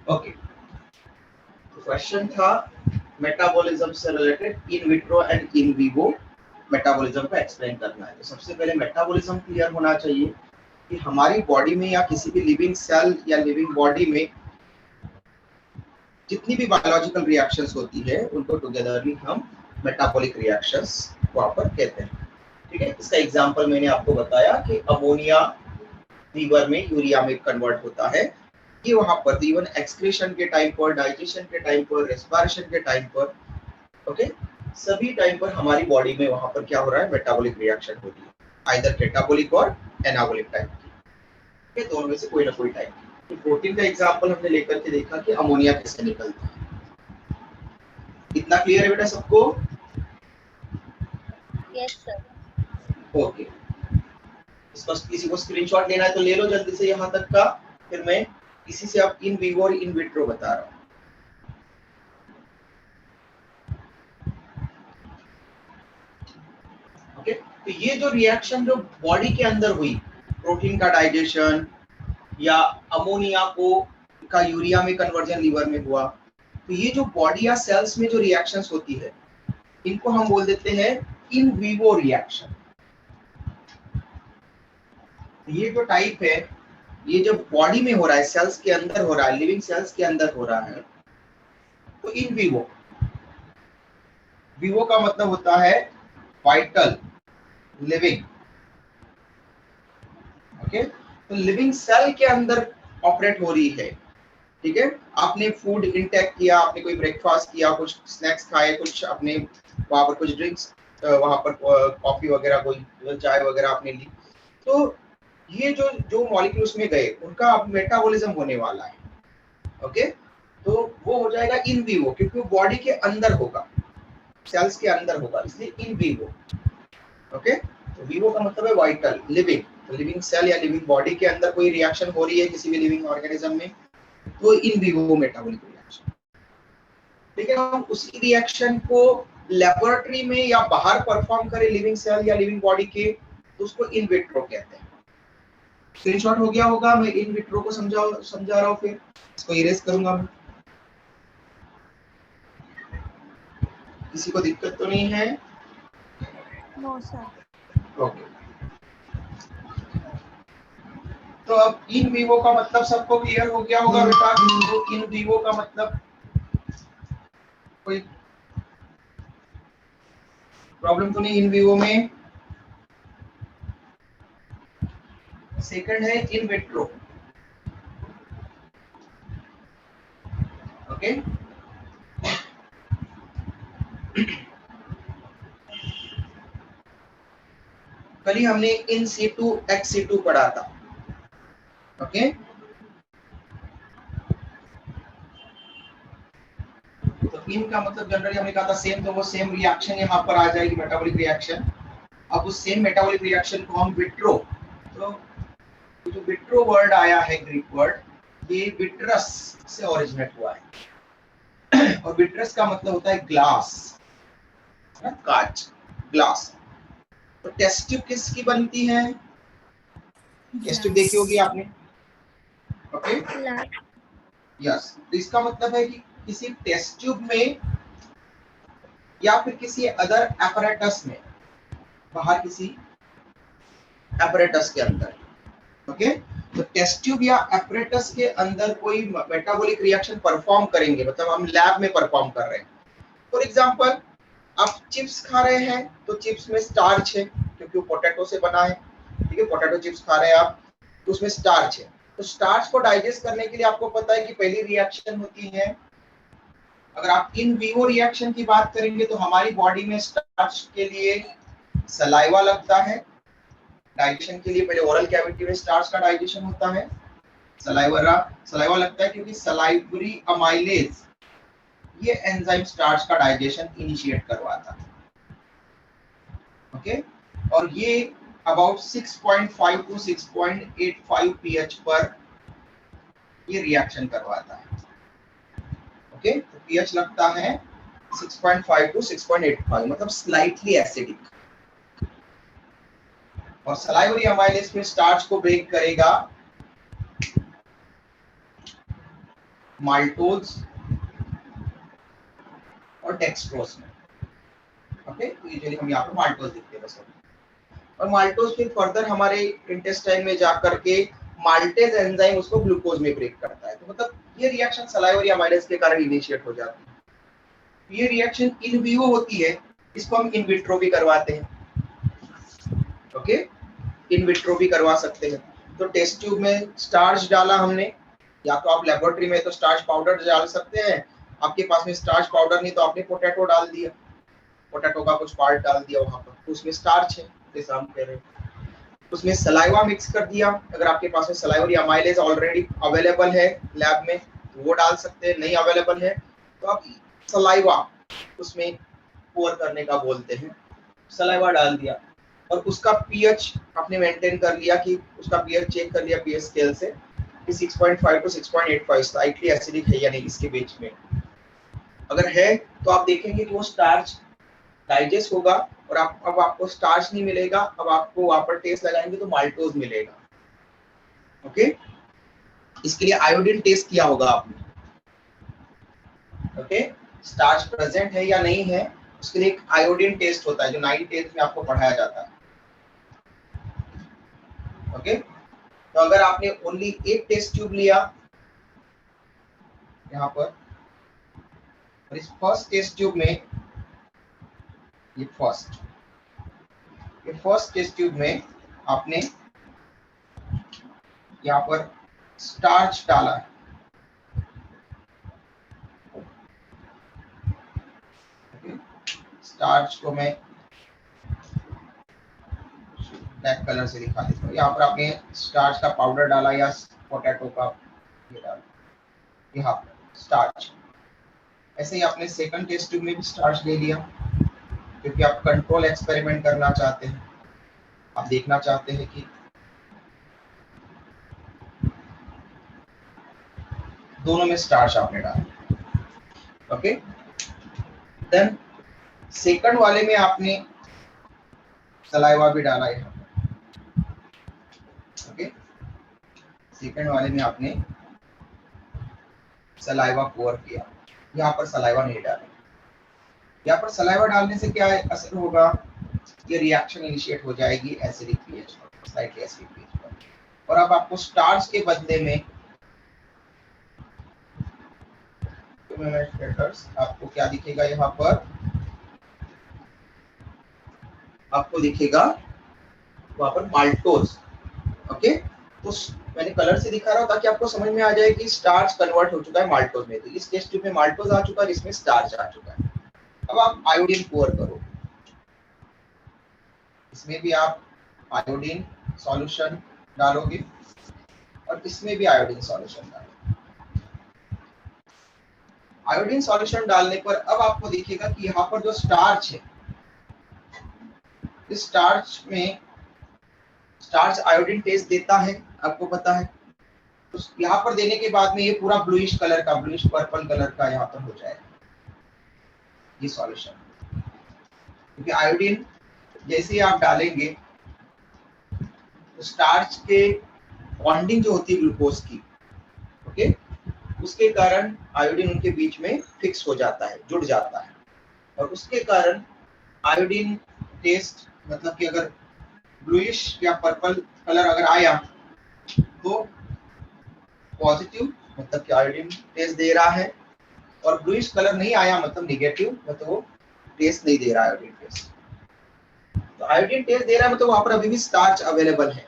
Okay, तो question था metabolism से related in vitro and in vivo metabolism का एक्सप्लेन करना है। तो सबसे पहले मेटाबॉलिज्म क्लियर होना चाहिए कि हमारी बॉडी में या किसी भी लिविंग सेल या लिविंग बॉडी में जितनी भी बायोलॉजिकल रिएक्शंस होती है उनको टुगेदरली हम मेटाबॉलिक रिएक्शंस वहां पर कहते हैं। ठीक है, इसका एग्जांपल मैंने आपको बताया कि अमोनिया लीवर में यूरिया में कन्वर्ट होता है। ये वहां पर इवन एक्सक्रीशन के टाइम पर, डाइजेशन के टाइम पर, रेस्पिरेशन के टाइम पर, ओके, सभी टाइम पर हमारी बॉडी में वहां पर क्या हो रहा है, मेटाबॉलिक रिएक्शन हो रही है, आइदर कैटाबॉलिक और एनाबॉलिक टाइप की। ये दोनों में से कोई ना कोई टाइप की। तो प्रोटीन का एग्जांपल हमने लेकर के देखा कि अमोनिया कैसे निकलता है। इतना क्लियर है बेटा सबको? Yes sir. ओके, इसका किसी को स्क्रीनशॉट लेना है तो ले लो जल्दी से यहाँ तक का, फिर मैं इसी से अब इन विवो और इन विट्रो बता रहा हूँ। ओके, तो ये जो रिएक्शन जो बॉडी के अंदर हुई, प्रोटीन का डाइजेशन या अमोनिया को का यूरिया में कन्वर्जन लीवर में हुआ, तो ये जो बॉडी या सेल्स में जो रिएक्शंस होती है इनको हम बोल देते हैं इन विवो रिएक्शन। ये जो टाइप है ये जब बॉडी में हो रहा है, सेल्स के अंदर हो रहा है, लिविंग सेल्स के अंदर हो रहा है, तो इन विवो, विवो का मतलब होता है वाइटल, लिविंग। ओके, तो लिविंग सेल के अंदर ऑपरेट हो रही है। ठीक है, आपने फूड इंटेक किया, आपने कोई ब्रेकफास्ट किया, कुछ स्नैक्स खाए, कुछ आपने वहां पर कुछ ड्रिंक्स, वहां पर कॉफी वगैरह, कोई चाय वगैरह आपने ली, तो ये जो जो मॉलिक्यूल्स में गए उनका अब मेटाबॉलिज्म होने वाला है। ओके, तो वो हो जाएगा इन विवो, क्योंकि वो बॉडी के अंदर होगा, सेल्स के अंदर होगा, इसलिए इन विवो। ओके, तो विवो का मतलब है वाइटल, लिविंग। तो लिविंग सेल या लिविंग बॉडी के अंदर कोई रिएक्शन हो रही है किसी भी लिविंग ऑर्गेनिज्म में, तो इन विवो मेटाबॉलिक रिएक्शन। ठीक है, हम उसी रिएक्शन को लेबोरेटरी में या बाहर परफॉर्म करें लिविंग सेल या लिविंग बॉडी के, तो उसको इन विट्रो कहते हैं। स्क्रीनशॉट हो गया होगा, मैं इन विट्रो को समझा रहा हूँ, फिर इसको इरेज करूंगा मैं। किसी को दिक्कत तो नहीं है? No sir. ओके, तो अब इन विवो का मतलब सबको क्लियर हो गया होगा बेटा? तो इन विवो का मतलब कोई प्रॉब्लम तो नहीं इन विवो में? सेकंड है इन विट्रो। ओके, कल ही हमने इन सीटू एक्स सीटू पढ़ा था। ओके, तो इन का मतलब जनरली हमने कहा था सेम, तो वो सेम रिएक्शन यहाँ पर आ जाएगी, मेटाबॉलिक रिएक्शन। अब उस सेम मेटाबॉलिक रिएक्शन को हम विट्रो, तो जो विट्रो वर्ड आया है ग्रीक वर्ड, ये विट्रस से ओरिजिनेट हुआ है, और विट्रस का मतलब होता है ग्लास, कांच, ग्लास। तो टेस्ट ट्यूब किसकी बनती है? टेस्ट ट्यूब देखी होगी आपने। ओके, यस, तो इसका मतलब है कि किसी टेस्ट ट्यूब में या फिर किसी अदर एपरेटस में, बाहर किसी एपरेटस के अंदर। ओके, तो टेस्ट ट्यूब या एपरेटस के अंदर कोई मेटाबॉलिक रिएक्शन परफॉर्म करेंगे, मतलब हम लैब में परफॉर्म कर रहे हैं। फॉर एग्जांपल, आप चिप्स खा रहे हैं, तो चिप्स में स्टार्च है क्योंकि वो पोटैटो से बना है। ठीक है, पोटैटो चिप्स खा रहे हैं आप, तो उसमें स्टार्च है। तो स्टार्च को डाइजेस्ट करने के लिए आपको पता है कि पहली रिएक्शन होती है, अगर आप इन विवो रिएक्शन की बात करेंगे तो हमारी बॉडी में स्टार्च के लिए सलाइवा लगता है। डाइजेशन के लिए पहले ओरल कैविटी में स्टार्च का डाइजेशन होता है, सलाइवा लगता है, क्योंकि सलाइवरी अमाइलेज ये एंजाइम स्टार्च का डाइजेशन इनिशिएट करवाता है। ओके, और ये अबाउट 6.5 टू 6.85 पीएच पर ये रिएक्शन करवाता है। ओके, तो पीएच लगता है 6.5 टू 6.85, मतलब स्लाइटली एसिडिक। और सलाइवरी अमाइलेज में स्टार्च को ब्रेक करेगा माल्टोज और डेक्सट्रोज में। ओके, तो यूजुअली हम यहाँ पर माल्टोज लिखते हैं बस। और माल्टोज फिर फर्दर हमारे इंटेस्टाइन में जाकर के माल्टेज एंजाइम उसको ग्लूकोज में ब्रेक करता है। तो मतलब ये रिएक्शन सलाइवरी अमाइलेज के कारण इनिशिएट हो जाती है। ये रिएक्शन इन विवो होती है, इसको हम इन विट्रो भी करवाते हैं। ओके, इन विट्रो भी करवा सकते हैं। तो टेस्ट ट्यूब में स्टार्च डाला हमने, या तो आप लेबोरेटरी में तो स्टार्च पाउडर डाल सकते हैं, आपके पास में स्टार्च पाउडर नहीं तो आपने पोटैटो डाल दिया, पोटैटो का कुछ पार्ट डाल दिया वहां पर, तो उसमें स्टार्च है, जैसे हम कह रहे हैं। उसमें सलाइवा मिक्स कर दिया, अगर आपके पास में सलाइवरी अमाइलेज ऑलरेडी अवेलेबल है लैब में तो वो डाल सकते हैं, नहीं अवेलेबल है तो आप सलाइवा उसमें पोर करने का बोलते हैं, सलाइवा डाल दिया और उसका पीएच आपने मेंटेन कर लिया कि उसका पीएच चेक कर लिया पीएच स्केल से कि 6.5 टू 6.85 स्लाइटली एसिडिक है या नहीं, इसके बीच में अगर है तो आप देखेंगे कि वो स्टार्च डाइजेस्ट होगा और अब आपको स्टार्च नहीं मिलेगा, अब आपको वहां पर टेस्ट लगाएंगे तो माल्टोज मिलेगा। ओके, इसके लिए आयोडीन टेस्ट किया होगा आपने। ओके, स्टार्च प्रेजेंट है या नहीं है उसके लिए एक आयोडीन टेस्ट होता है जो 9th 10th में आपको पढ़ाया जाता है। ओके, तो अगर आपने ओनली एक टेस्ट ट्यूब लिया यहाँ पर और इस फर्स्ट टेस्ट ट्यूब में ये फर्स्ट टेस्ट ट्यूब में आपने यहाँ पर स्टार्च डाला है, स्टार्च को मैं ब्लैक कलर से दिखा देता हूँ। यहाँ पर आपने स्टार्च का पाउडर डाला या पोटैटो का ये डाला, यहाँ पर स्टार्च। ऐसे ही आपने सेकंड टेस्ट ट्यूब में भी स्टार्च ले लिया क्योंकि आप कंट्रोल एक्सपेरिमेंट करना चाहते हैं, आप देखना चाहते हैं कि दोनों में स्टार्च आपने डाला। ओके, देन सेकंड वाले में आपने सलाइवा भी डाला यहाँ पर। ओके, सेकंड वाले में आपने सलाइवा पोर किया, यहाँ पर सलाइवा नहीं डाला। यहाँ पर सलाइवा डालने से क्या असर होगा, ये रिएक्शन इनिशिएट हो जाएगी एसिडिक पीएच पर, स्लाइटली एसिडिक पीएच पर। और अब आपको स्टार्च के बदले में आपको क्या दिखेगा, यहाँ पर आपको दिखेगा वहां पर माल्टोज। ओके, तो मैंने कलर से दिखा रहा हूँ ताकि आपको समझ में आ जाए कि स्टार्च कन्वर्ट हो चुका है माल्टोज में। तो इस टेस्ट ट्यूब में माल्टोज आ चुका है, इसमें स्टार्च आ चुका है। अब आप आयोडीन पोर करो, इसमें भी आप आयोडीन सॉल्यूशन डालोगे और इसमें भी आयोडीन सॉल्यूशन डालोगे। आयोडीन सॉल्यूशन डालने पर अब आपको दिखेगा कि यहाँ पर जो स्टार्च है, इस स्टार्च में स्टार्च आयोडीन टेस्ट देता है, आपको पता है। तो यहाँ पर देने के बाद में ये पूरा ब्लूइश कलर का, ब्लूइश पर्पल कलर का यहाँ पर हो जाएगा ये सॉल्यूशन, क्योंकि आयोडीन जैसे ही आप डालेंगे तो स्टार्च के बॉन्डिंग जो होती है ग्लूकोज की, ओके, उसके कारण आयोडीन उनके बीच में फिक्स हो जाता है, जुड़ जाता है और उसके कारण आयोडीन टेस्ट, मतलब कि अगर ब्लूइश या पर्पल कलर अगर आया तो पॉजिटिव, मतलब कि आयोडीन टेस्ट दे रहा है, और ब्लूइश कलर नहीं आया मतलब निगेटिव, मतलब वो टेस्ट नहीं दे रहा है आयोडीन टेस्ट। तो आयोडीन टेस्ट दे रहा है मतलब वहां पर अभी भी स्टार्च अवेलेबल है,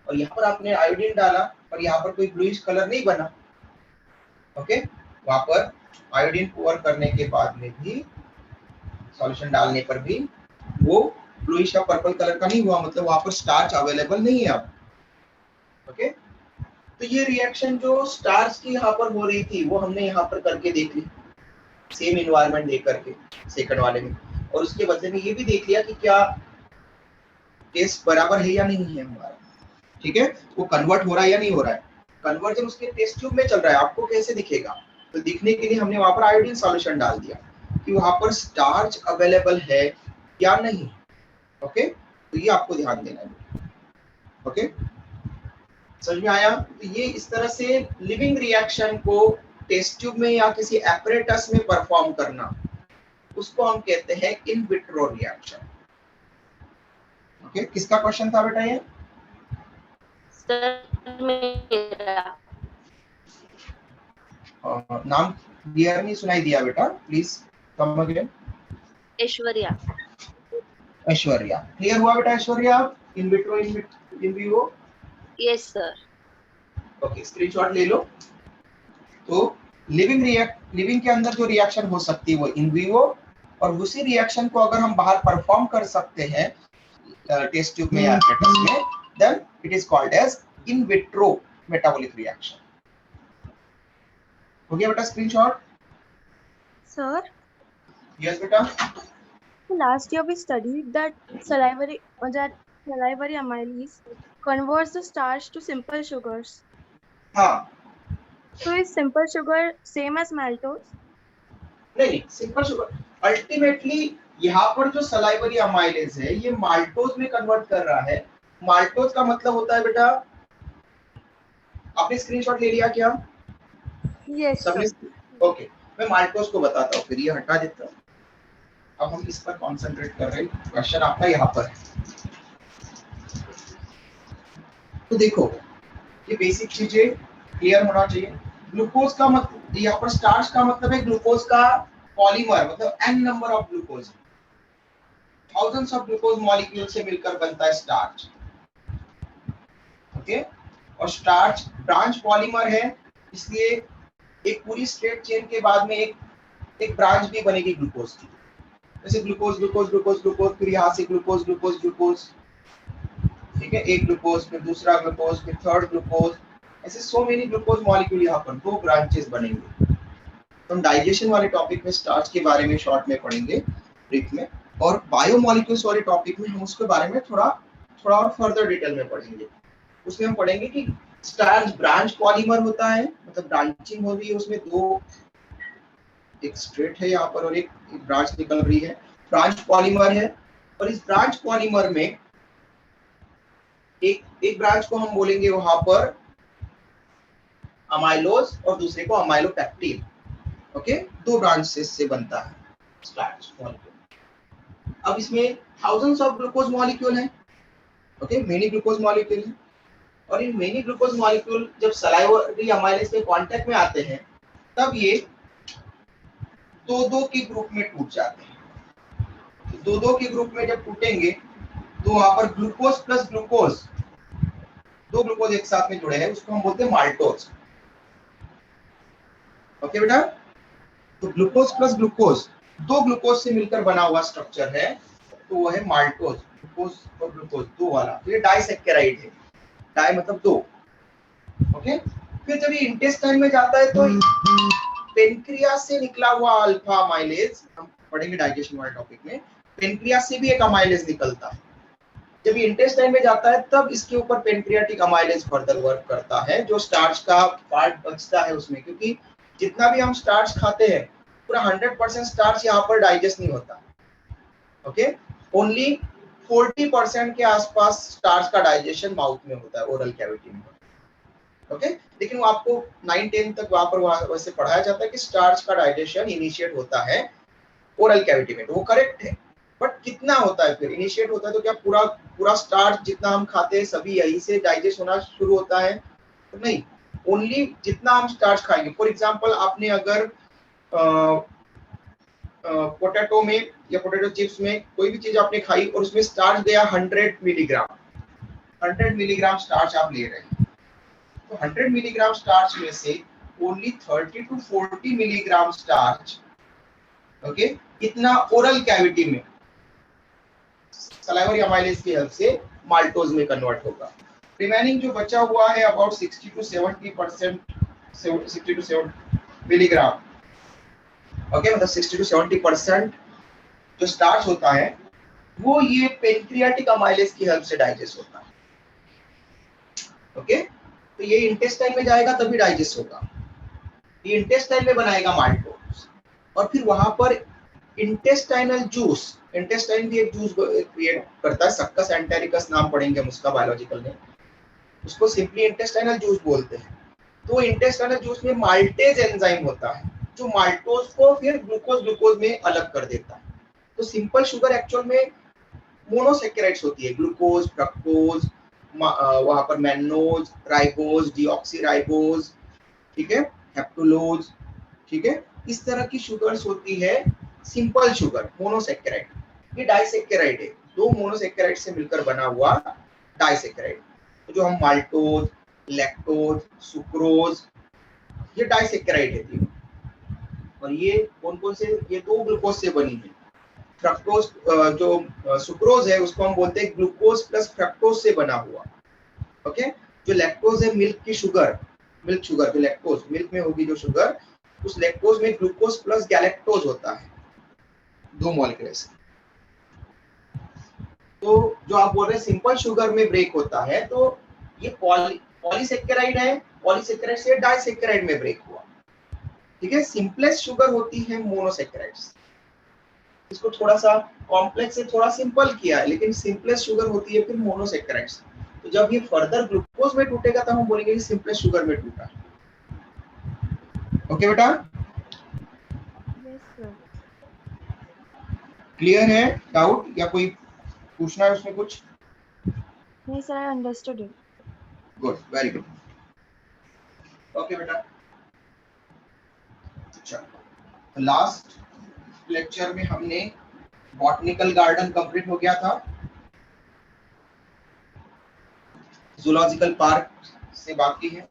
और यहाँ पर आपने आयोडीन डाला और यहाँ पर कोई ब्लूइश कलर नहीं बना। ओके, वहां पर आयोडीन पोर करने के बाद में भी, सॉल्यूशन डालने पर भी वो ब्लूइश या पर्पल कलर का नहीं हुआ, मतलब वहां पर स्टार्च अवेलेबल नहीं है अब। ओके, तो ये रिएक्शन जो स्टार्च की यहाँ पर हो रही थी वो हमने यहाँ पर करके देख ली, सेम इन्वायरमेंट दे करके सेकंड वाले में, और उसके बदले में ये भी देख लिया कि क्या टेस्ट बराबर है या नहीं है हमारा। ठीक है, वो कन्वर्ट हो रहा है या नहीं हो रहा है। कन्वर्जन उसके टेस्ट ट्यूब में चल रहा है, आपको कैसे दिखेगा, तो दिखने के लिए हमने वहां पर आयोडीन सॉल्यूशन डाल दिया कि वहां पर स्टार्च अवेलेबल है या नहीं। ओके, तो ये आपको ध्यान देना है। ओके, समझ में आया। तो ये इस तरह से लिविंग रिएक्शन को टेस्ट ट्यूब में या किसी एपरेटस में परफॉर्म करना, उसको हम कहते हैं इन विट्रो रिएक्शन। ओके, किसका क्वेश्चन था बेटा ये? सर मेरा। नाम क्लियर नहीं सुनाई दिया बेटा, please come again. Aishwarya. Aishwarya, clear हुआ बेटा Aishwarya? In vitro in vivo? Yes sir. Okay, screenshot ले लो। तो लिविंग के अंदर जो रिएक्शन हो सकती है वो इन विवो, और उसी रिएक्शन को अगर हम बाहर परफॉर्म कर सकते हैं टेस्ट ट्यूब में या एपरेटस में, then it is called as in vitro metabolic reaction. हो गया बेटा स्क्रीनशॉट? सर, यस बेटा। last year we studied that salivary amylase converts the starch to simple sugars. हाँ, So is simple sugar same as maltose? नहीं, simple sugar ultimately यहाँ पर जो salivary amylase है ये माल्टोज में कन्वर्ट कर रहा है। माल्टोज का मतलब होता है बेटा, आपने स्क्रीनशॉट ले लिया क्या? Yes सबने? sir. ओके, मैं माल्टोज को बताता हूँ, फिर ये हटा देता हूँ। अब हम इस पर कॉन्सेंट्रेट कर रहे हैं, क्वेश्चन आपका यहाँ पर है। तो देखो, ये बेसिक चीजें क्लियर होना चाहिए। ग्लूकोज का मतलब, यहाँ पर स्टार्च का मतलब है ग्लूकोज का पॉलीमर, मतलब n number of glucose, thousands of glucose molecule से मिलकर बनता है स्टार्च। ओके, और स्टार्च ब्रांच पॉलीमर है, इसलिए एक पूरी स्ट्रेट चेन के बाद में एक ब्रांच भी बनेगी ग्लूकोज की। जैसे ग्लूकोज ग्लूकोज ग्लूकोज ग्लूकोज, फिर यहाँ से ग्लूकोज ग्लूकोज ग्लूकोज, ठीक है, एक ग्लूकोज, फिर दूसरा ग्लूकोज, फिर थर्ड ग्लूकोज, ऐसे सो मेनी ग्लूकोज मॉलिक्यूल यहाँ पर 2 ब्रांचेस बनेंगे। तो हम डाइजेशन वाले टॉपिक में स्टार्च के बारे में शॉर्ट में पढ़ेंगे, ब्रीफ में, और बायोमॉलिक्यूल्स वाले टॉपिक में हम उसके बारे में थोड़ा और फर्दर डिटेल में पढ़ेंगे। उसमें हम पढ़ेंगे कि स्टार्च ब्रांच पॉलीमर होता है, मतलब ब्रांचिंग हो रही है उसमें, 2, एक स्ट्रेट है यहाँ पर और एक ब्रांच निकल रही है, ब्रांच पॉलीमर है। और इस ब्रांच पॉलीमर में एक ब्रांच को हम बोलेंगे वहां पर अमाइलोज और दूसरे को अमाइलोपेक्टिन। ओके, 2 ब्रांचेस से बनता है स्टार्च मॉलिक्यूल। अब इसमें थाउजेंड्स ऑफ ग्लूकोज मॉलिक्यूल हैं, ओके, मेनी ग्लूकोज मॉलिक्यूल हैं, और इन मेनी ग्लूकोज मॉलिक्यूल जब सलाइवरी अमाइलेज के कांटेक्ट में आते हैं तब ये 2-2 के ग्रुप में टूट जाते हैं। 2-2 के ग्रुप में जब टूटेंगे तो वहां पर ग्लूकोज प्लस ग्लूकोज, 2 ग्लूकोज एक साथ में जुड़े हैं, उसको हम बोलते हैं माल्टोज। ओके बेटा, तो ग्लूकोज प्लस ग्लूकोज, 2 ग्लूकोज से मिलकर बना हुआ स्ट्रक्चर है, तो वो है माल्टोज। ग्लूकोज और ग्लूकोज 2 वाला, तो ये डाइसैकेराइड है, डाई मतलब 2। ओके, फिर जब ये इंटेस्टाइन में जाता है तो पेनक्रियास से निकला हुआ अल्फा अमाइलेज, हम पढ़ेंगे डाइजेशन वाले टॉपिक में, पेनक्रियास से भी एक अमाइलेज निकलता है। जब ये इंटेस्टाइन में जाता है तब इसके ऊपर पेनक्रियाटिक अमाइलेज फर्दर वर्क करता है, जो स्टार्च का पार्ट बचता है उसमें, क्योंकि जितना भी हम स्टार्च खाते हैं पूरा 100% स्टार्च यहाँ पर डाइजेस्ट नहीं होता। ओके, ओनली 40% के आसपास स्टार्च का डाइजेशन माउथ में होता है, ओरल कैविटी में। ओके, लेकिन वो आपको 9-10 तक वहां पर वैसे पढ़ाया जाता है कि स्टार्च का डाइजेशन इनिशिएट होता है ओरल कैविटी में, तो वो करेक्ट है। बट कितना होता है फिर इनिशिएट होता है, तो क्या पूरा स्टार्च जितना हम खाते हैं सभी यहीं से डाइजेस्ट होना शुरू होता है? तो नहीं, ओनली जितना हम स्टार्च खाएंगे। फॉर एग्जांपल, आपने अगर पोटैटो में या पोटैटो चिप्स में कोई भी चीज आपने खाई और उसमें स्टार्च गया 100 मिलीग्राम, 100 मिलीग्राम स्टार्च आप ले रहे हैं, तो 100 मिलीग्राम स्टार्च में से only 30 to 40 milligram starch, okay, इतना ओरल कैविटी में सलाइवरी अमाइलेज की हेल्प से माल्टोज में कन्वर्ट होगा। रिमेनिंग जो बचा हुआ है अबाउट 60 to 70 मिलीग्राम, ओके, मतलब 60 to 70% जो स्टार्च होता है वो ये पेनक्रियाटिक अमाइलेज की हेल्प से डाइजेस्ट होता है। ओके, तो ये इंटेस्टाइन में जाएगा तभी डाइजेस्ट होगा, ये इंटेस्टाइन में बनाएगा माल्टोज, और फिर वहां पर इंटेस्टाइनल जूस, इंटेस्टाइन भी एक जूस क्रिएट करता है, सक्कस एंटेरिकस नाम पढ़ेंगे हम उसका बायोलॉजिकल में, उसको सिंपली इंटेस्टाइनल जूस बोलते हैं। तो इंटेस्टाइनल जूस में माल्टेज एंजाइम होता है जो माल्टोज को फिर ग्लूकोज में अलग कर देता है। तो सिंपल शुगर एक्चुअल में मोनोसेकेराइड्स होती है, ग्लूकोज, फ्रक्टोज, वहां पर मैनोज, राइबोज, डीऑक्सीराइबोज, ठीक है, हेप्टोलोज, ठीक है, इस तरह की शुगर्स होती है सिंपल शुगर मोनोसेकेराइड। ये डाइसेकेराइड है, दो मोनोसेकेराइड से मिलकर बना हुआ डाइसेकेराइड। तो जो हम माल्टोज, लैक्टोज, सुक्रोज, ये डाइसेकेराइड है तीनों। और ये कौन कौन से, ये दो ग्लूकोज से बनी है। फ्रक्टोज जो सुक्रोज है उसको हम बोलते हैं ग्लूकोज प्लस फ्रक्टोज से बना हुआ। ओके, जो लैक्टोज है मिल्क की शुगर, मिल्क शुगर जो लैक्टोज मिल्क में होगी जो शुगर, उस लैक्टोज में ग्लूकोज प्लस गैलेक्टोज होता है, दो मॉलिक्यूल्स। तो जो आप बोल रहे हैं सिंपल शुगर में ब्रेक होता है, तो ये पॉलीसेकेराइड है, पॉलीसेकेराइड से डाइसेकेराइड में ब्रेक हुआ, ठीक है। सिंपलेस्ट शुगर होती है मोनोसेकेराइड्स। इसको थोड़ा सा कॉम्प्लेक्स से थोड़ा सिंपल किया है, लेकिन सिंपलेस्ट शुगर होती है फिर मोनोसेकेराइड्स। तो जब ये फर्दर ग्लूकोज में टूटेगा तब हम बोलेंगे कि सिंपलेस्ट शुगर में टूटा। ओके बेटा, Yes, sir. क्लियर है? डाउट या कोई पूछना है उसमें कुछ? नहीं sir, I understood it. Good, very good. Okay बेटा, अच्छा लास्ट लेक्चर में हमने बॉटनिकल गार्डन कंप्लीट हो गया था, जूलॉजिकल पार्क से बाकी है।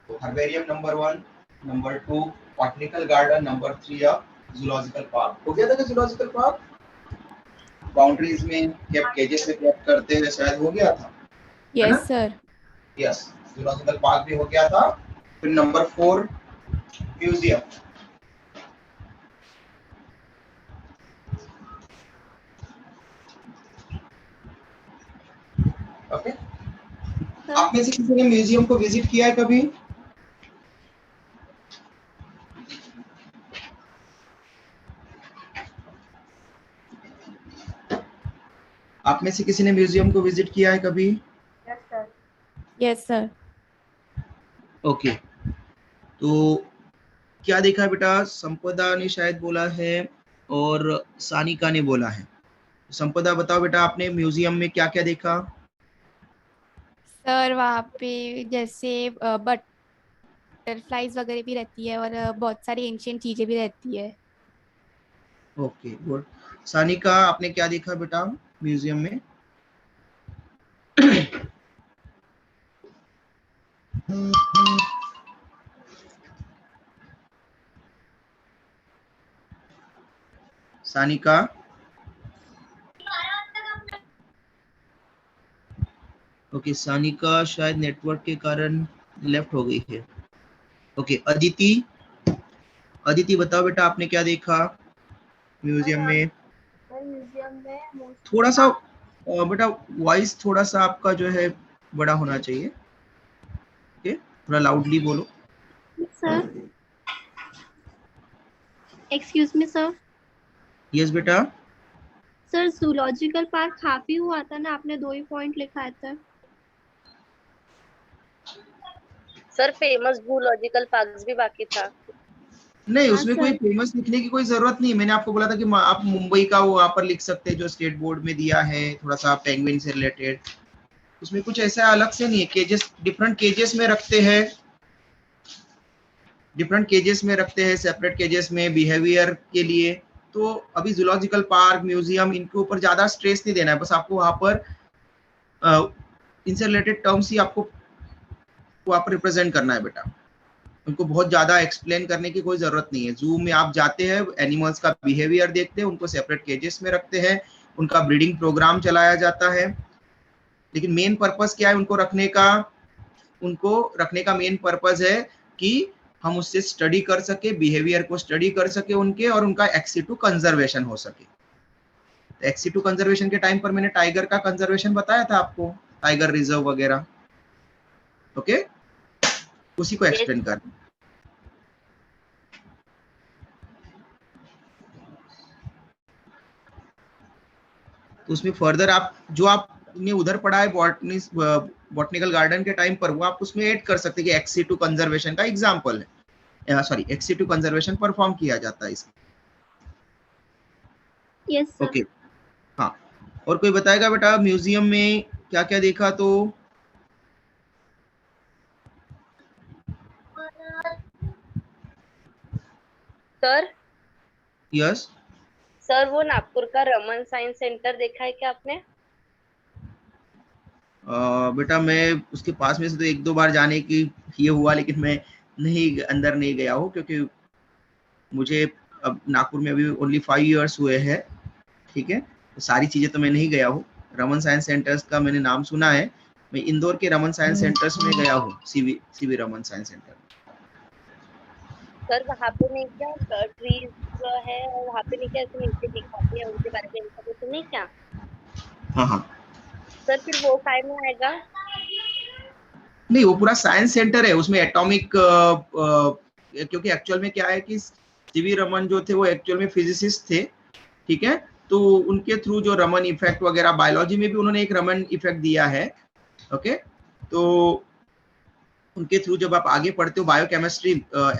तो herbarium number 1, number 2 botanical garden, number 3 zoological park. हो गया था कि जूलॉजिकल पार्क बाउंड्रीज में केप केजेस में केप करते हैं, शायद हो गया था। Yes sir. Yes, zoological park भी हो गया था। फिर नंबर 4 म्यूजियम। ओके, आप में से किसी ने म्यूजियम को विजिट किया है कभी? आप में से किसी ने म्यूजियम को विजिट किया है कभी? Yes, sir. Yes sir. Okay, तो क्या देखा है बेटा? संपदा ने शायद बोला है और सानिका ने बोला है। संपदा बताओ बेटा, आपने म्यूजियम में क्या क्या देखा? सर वहाँ पे जैसे बटरफ्लाईज वगैरह भी रहती है और बहुत सारी एंशियंट चीजें भी रहती है। Okay good. सानिका, आपने क्या देखा बेटा म्यूजियम में? सानिका, ओके सानिका शायद नेटवर्क के कारण लेफ्ट हो गई है। ओके, अदिति, अदिति बताओ बेटा, आपने क्या देखा म्यूजियम में? म्यूजियम में थोड़ा सा बेटा वॉइस थोड़ा सा आपका जो है बड़ा होना चाहिए, ओके, थोड़ा लाउडली बोलो। Sir, excuse me sir. Yes बेटा। सर जूलॉजिकल पार्क काफी हुआ था ना, आपने 2 ही पॉइंट लिखा था। सर फेमस जूलॉजिकल पार्क भी बाकी था। नहीं, हाँ उसमें कोई सर। फेमस लिखने की कोई जरूरत नहीं है। मैंने आपको बोला था कि आप मुंबई का वो वहाँ पर लिख सकते हैं जो स्टेट बोर्ड में दिया है, थोड़ा सा पेंगुइन से रिलेटेड। उसमें कुछ ऐसा अलग से नहीं है। केजेस डिफरेंट केजेस में रखते हैं, डिफरेंट केजेस में रखते हैं, सेपरेट केजेस में बिहेवियर के लिए। तो अभी जूलॉजिकल पार्क, म्यूजियम, इनके ऊपर ज्यादा स्ट्रेस नहीं देना है, बस आपको वहाँ पर इनसे रिलेटेड टर्म्स ही आपको वहाँ पर रिप्रेजेंट करना है बेटा। उनको बहुत ज्यादा एक्सप्लेन करने की कोई जरूरत नहीं है। जू में आप जाते हैं, एनिमल्स का बिहेवियर देखते हैं, उनको सेपरेट केजेस में रखते हैं, उनका ब्रीडिंग प्रोग्राम चलाया जाता है। लेकिन मेन पर्पस क्या है उनको रखने का मेन पर्पस है कि हम उससे स्टडी कर सके, बिहेवियर को स्टडी कर सके उनके, और उनका एक्सिटू कंजर्वेशन हो सके। एक्सिटू कंजर्वेशन के टाइम पर मैंने टाइगर का कंजर्वेशन बताया था आपको, टाइगर रिजर्व वगैरह, ओके, उसी को एक्सप्लेन कर। तो उसमें फर्दर आप आपने उधर पढ़ा है बॉटनिकल गार्डन के टाइम पर, वो आप उसमें ऐड कर सकते हैं कि एक्स2 कंजर्वेशन का एग्जांपल है, सॉरी एक्स2 कंजर्वेशन परफॉर्म किया जाता है इसमें। Yes sir. ओके हाँ, और कोई बताएगा बेटा म्यूजियम में क्या क्या देखा? तो सर यस सर वो नागपुर का रमन साइंस सेंटर देखा है क्या आपने? बेटा मैं उसके पास में से तो एक दो बार जाने की ये हुआ, लेकिन मैं नहीं अंदर नहीं गया हूँ, क्योंकि मुझे अब नागपुर में अभी ओनली 5 इयर्स हुए हैं, ठीक है, तो सारी चीजें तो मैं नहीं गया हूँ। रमन साइंस सेंटर्स का मैंने नाम सुना है, मैं इंदौर के रमन साइंस सेंटर्स में गया हूँ, CV Raman science centre. Sir वहाँ पे नहीं क्या ट्रीज है, और वहाँ पे नहीं क्या ऐसे नीचे दिखाती है, उनके बारे में इन्फॉर्मेशन नहीं क्या? हाँ हाँ, सर फिर वो काय में आएगा? नहीं वो पूरा साइंस सेंटर है, उसमें एटॉमिक, क्योंकि एक्चुअल में क्या है कि सीवी रमन जो थे वो एक्चुअल में फिजिसिस्ट थे, ठीक है, तो उनके थ्रू जो रमन इफेक्ट वगैरह, बायोलॉजी में भी उन्होंने एक रमन इफेक्ट दिया है, ओके, तो उनके थ्रू जब आप आगे पढ़ते हो बायोकेमिस्ट्री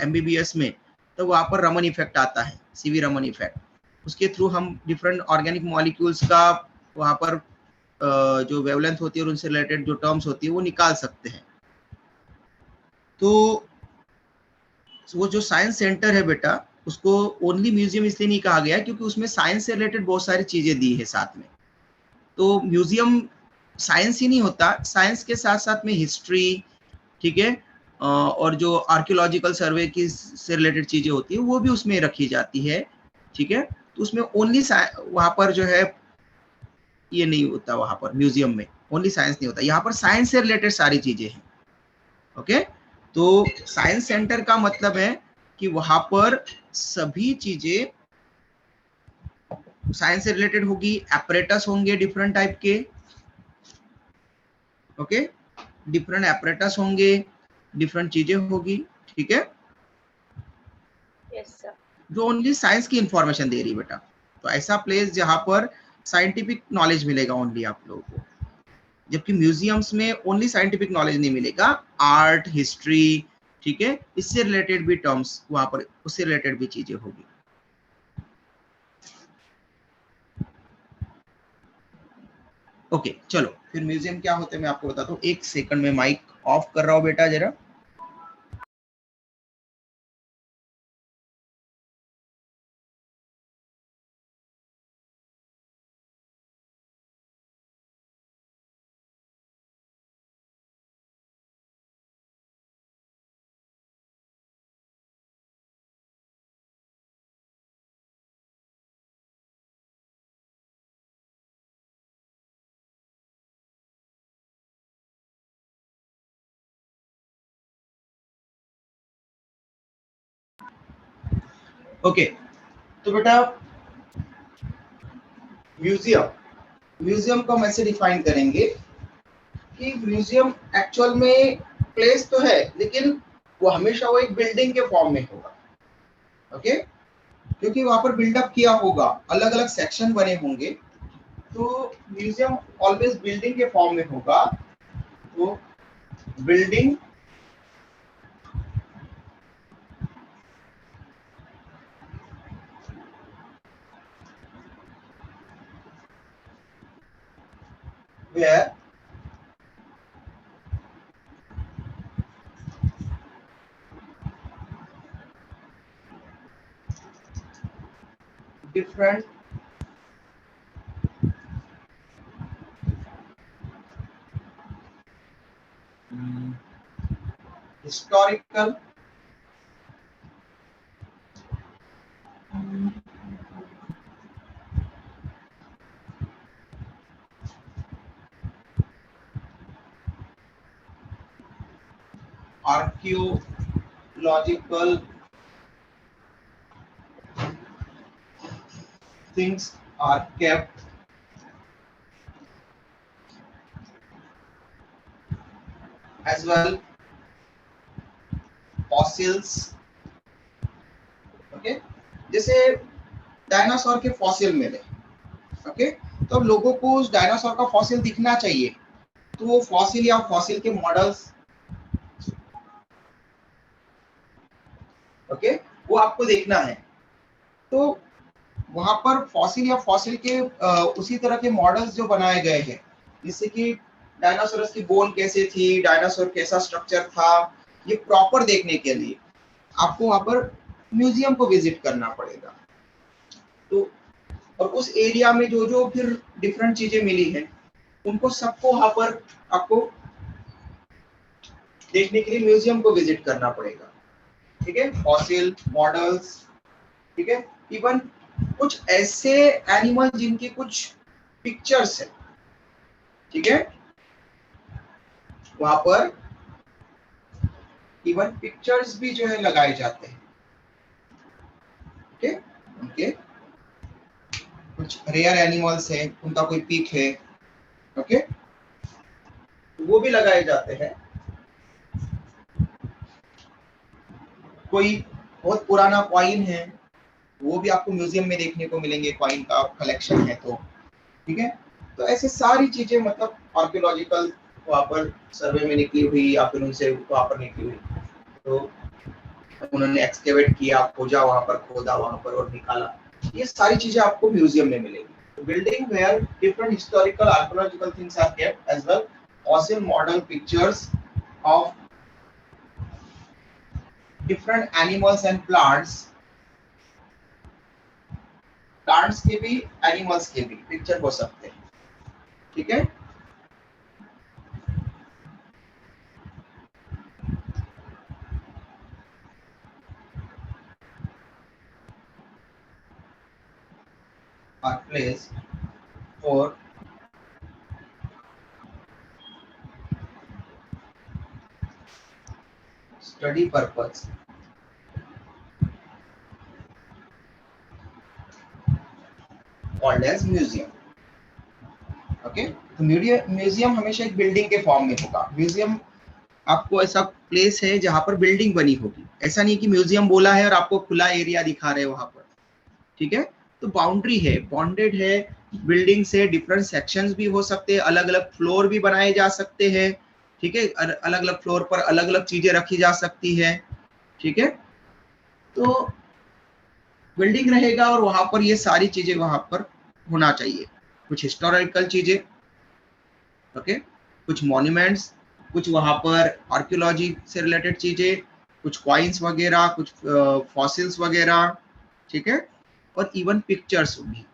एमबीबीएस में, तो वहां पर रमन इफेक्ट आता है, सीवी रमन इफेक्ट, उसके थ्रू हम डिफरेंट ऑर्गेनिक मॉलिक्यूल्स का वहां पर जो वेवलेंथ होती है और उनसे रिलेटेड जो टर्म्स होती है वो निकाल सकते हैं। तो वो जो साइंस सेंटर है बेटा, उसको ओनली म्यूजियम इसलिए नहीं कहा गया क्योंकि उसमें साइंस से रिलेटेड बहुत सारी चीजें दी है साथ में। तो म्यूजियम साइंस ही नहीं होता, साइंस के साथ साथ में हिस्ट्री, ठीक है, और जो आर्कियोलॉजिकल सर्वे की से रिलेटेड चीजें होती है वो भी उसमें रखी जाती है, ठीक है, तो उसमें ओनली वहां पर जो है ये नहीं होता, वहां पर म्यूजियम में ओनली साइंस नहीं होता, यहाँ पर साइंस से रिलेटेड सारी चीजें हैं, ओके। तो साइंस सेंटर का मतलब है कि वहां पर सभी चीजें साइंस से रिलेटेड होगी, एपरेटस होंगे डिफरेंट टाइप के, ओके, डिफरेंट एपरेटस होंगे, डिफरेंट चीजें होगी, ठीक है, यस सर। जो ओनली साइंस की इंफॉर्मेशन दे रही है बेटा। तो ऐसा प्लेस जहां पर साइंटिफिक नॉलेज मिलेगा ओनली आप लोगों को, जबकि म्यूजियम्स में ओनली साइंटिफिक नॉलेज नहीं मिलेगा, आर्ट, हिस्ट्री, ठीक है, इससे रिलेटेड भी टर्म्स वहां पर, उससे रिलेटेड भी चीजें होगी। ओके चलो, फिर म्यूजियम क्या होते हैं मैं आपको बताता हूँ। एक सेकंड में माइक ऑफ कर रहा हूँ बेटा जरा। ओके तो बेटा म्यूजियम को हम ऐसे डिफाइन करेंगे कि म्यूजियम एक्चुअल में प्लेस तो है, लेकिन वो हमेशा वो एक बिल्डिंग के फॉर्म में होगा, ओके, क्योंकि वहां पर बिल्डअप किया होगा, अलग अलग सेक्शन बने होंगे, तो म्यूजियम ऑलवेज बिल्डिंग के फॉर्म में होगा। तो building where different historical archaeological things are kept as well, fossils, okay, जैसे डायनासोर के फॉसिल मिले, ओके, तो लोगों को उस डायनासोर का फॉसिल दिखना चाहिए, तो वो फॉसिल या फॉसिल के मॉडल्स, ओके, वो आपको देखना है। तो वहां पर फॉसिल या फॉसिल के उसी तरह के मॉडल्स जो बनाए गए हैं, जिससे कि डायनासोरस की बोन कैसे थी, डायनासोर कैसा स्ट्रक्चर था, ये प्रॉपर देखने के लिए आपको वहां पर म्यूजियम को विजिट करना पड़ेगा। तो और उस एरिया में जो जो फिर डिफरेंट चीजें मिली हैं, उनको सबको वहां पर आपको देखने के लिए म्यूजियम को विजिट करना पड़ेगा। ठीक है, फॉसिल, मॉडल्स, ठीक है, इवन कुछ ऐसे एनिमल जिनके कुछ पिक्चर्स है, ठीक है, वहां पर इवन पिक्चर्स भी जो है लगाए जाते हैं। ठीक है, उनके कुछ रेयर एनिमल्स है, उनका कोई पिक है, ओके, वो भी लगाए जाते हैं। कोई बहुत पुराना कॉइन है, वो भी आपको म्यूजियम में देखने को मिलेंगे, कॉइन का कलेक्शन है तो, ठीक है। तो ऐसे सारी चीजें मतलब आर्कियोलॉजिकल वहां पर सर्वे में निकली हुई या फिर उनसे वहां पर निकली हुई, तो उन्होंने एक्सकेवेट किया, खोजा, वहां पर खोदा वहां पर और निकाला, ये सारी चीजें आपको म्यूजियम में मिलेगी। Building where different historical archaeological things are kept as well fossil model pictures of different animals and plants के भी, एनिमल्स के भी पिक्चर हो सकते हैं। ठीक है, are placed for study purpose called as museum। Okay, तो म्यूजियम हमेशा एक बिल्डिंग के फॉर्म में होगा। म्यूजियम आपको ऐसा प्लेस है जहां पर बिल्डिंग बनी होगी, ऐसा नहीं कि म्यूजियम बोला है और आपको खुला एरिया दिखा रहे हैं वहां पर। ठीक है, तो बाउंड्री है, बॉन्डेड है बिल्डिंग से, डिफरेंट सेक्शंस भी हो सकते हैं, अलग अलग फ्लोर भी बनाए जा सकते हैं। ठीक है, अलग अलग फ्लोर पर अलग अलग चीजें रखी जा सकती है। ठीक है, तो बिल्डिंग रहेगा और वहां पर ये सारी चीजें वहां पर होना चाहिए। कुछ हिस्टोरिकल चीजें, ओके, कुछ मॉन्यूमेंट्स, कुछ वहां पर आर्कियोलॉजी से रिलेटेड चीजें, कुछ कॉइन्स वगैरह, कुछ फॉसिल्स वगैरह, ठीक है, और इवन पिक्चर्स भी,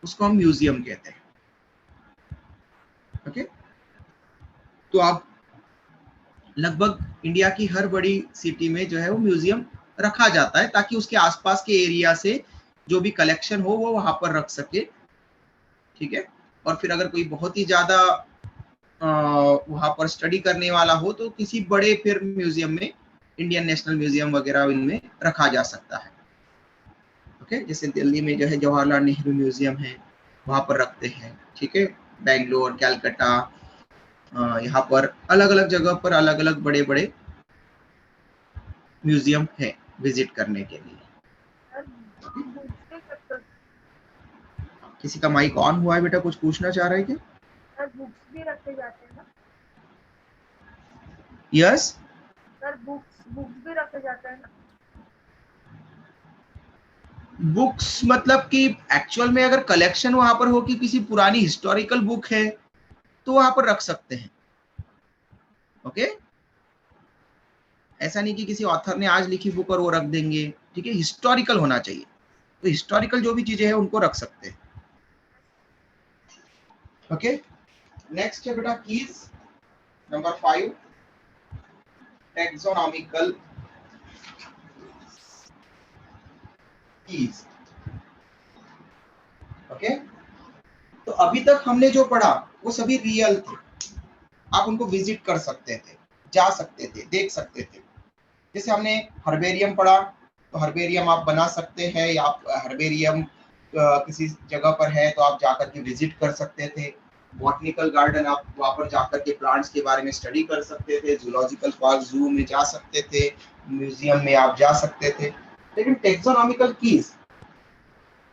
उसको हम म्यूजियम कहते हैं। ओके, तो आप लगभग इंडिया की हर बड़ी सिटी में जो है वो म्यूजियम रखा जाता है, ताकि उसके आसपास के एरिया से जो भी कलेक्शन हो वो वहां पर रख सके। ठीक है, और फिर अगर कोई बहुत ही ज्यादा वहां पर स्टडी करने वाला हो तो किसी बड़े फिर म्यूजियम में, इंडियन नेशनल म्यूजियम वगैरह इनमें रखा जा सकता है। ओके, जैसे दिल्ली में जो है जवाहरलाल नेहरू म्यूजियम है, वहां पर रखते हैं। ठीक है, बेंगलोर, कैलकाटा, यहाँ पर अलग अलग जगह पर अलग अलग बड़े बड़े म्यूजियम है विजिट करने के लिए। किसी का माइक ऑन हुआ है बेटा, कुछ पूछना चाह रहे हैं क्या? सर बुक्स भी रखे जाते हैं ना? यस सर बुक्स भी रखे जाते हैं ना? बुक्स मतलब कि एक्चुअल में अगर कलेक्शन वहां पर हो कि किसी पुरानी हिस्टोरिकल बुक है तो वहां पर रख सकते हैं। ओके, ऐसा नहीं कि किसी ऑथर ने आज लिखी बुक और वो रख देंगे। ठीक है, हिस्टोरिकल होना चाहिए, तो हिस्टोरिकल जो भी चीजें हैं उनको रख सकते हैं। ओके, नेक्स्ट है बेटा keys number 5, taxonomical keys. Okay, तो अभी तक हमने जो पढ़ा वो सभी रियल थे, आप उनको विजिट कर सकते थे, जा सकते थे, देख सकते थे। जैसे हमने हर्बेरियम पढ़ा, तो हर्बेरियम आप बना सकते हैं, या आप हर्बेरियम किसी जगह पर है तो आप जाकर के विजिट कर सकते थे। बॉटनिकल गार्डन, आप वहां पर जाकर के प्लांट्स के बारे में स्टडी कर सकते थे। जूलॉजिकल पार्क, जू में जा सकते थे, म्यूजियम में आप जा सकते थे। लेकिन टैक्सोनॉमिकल कीज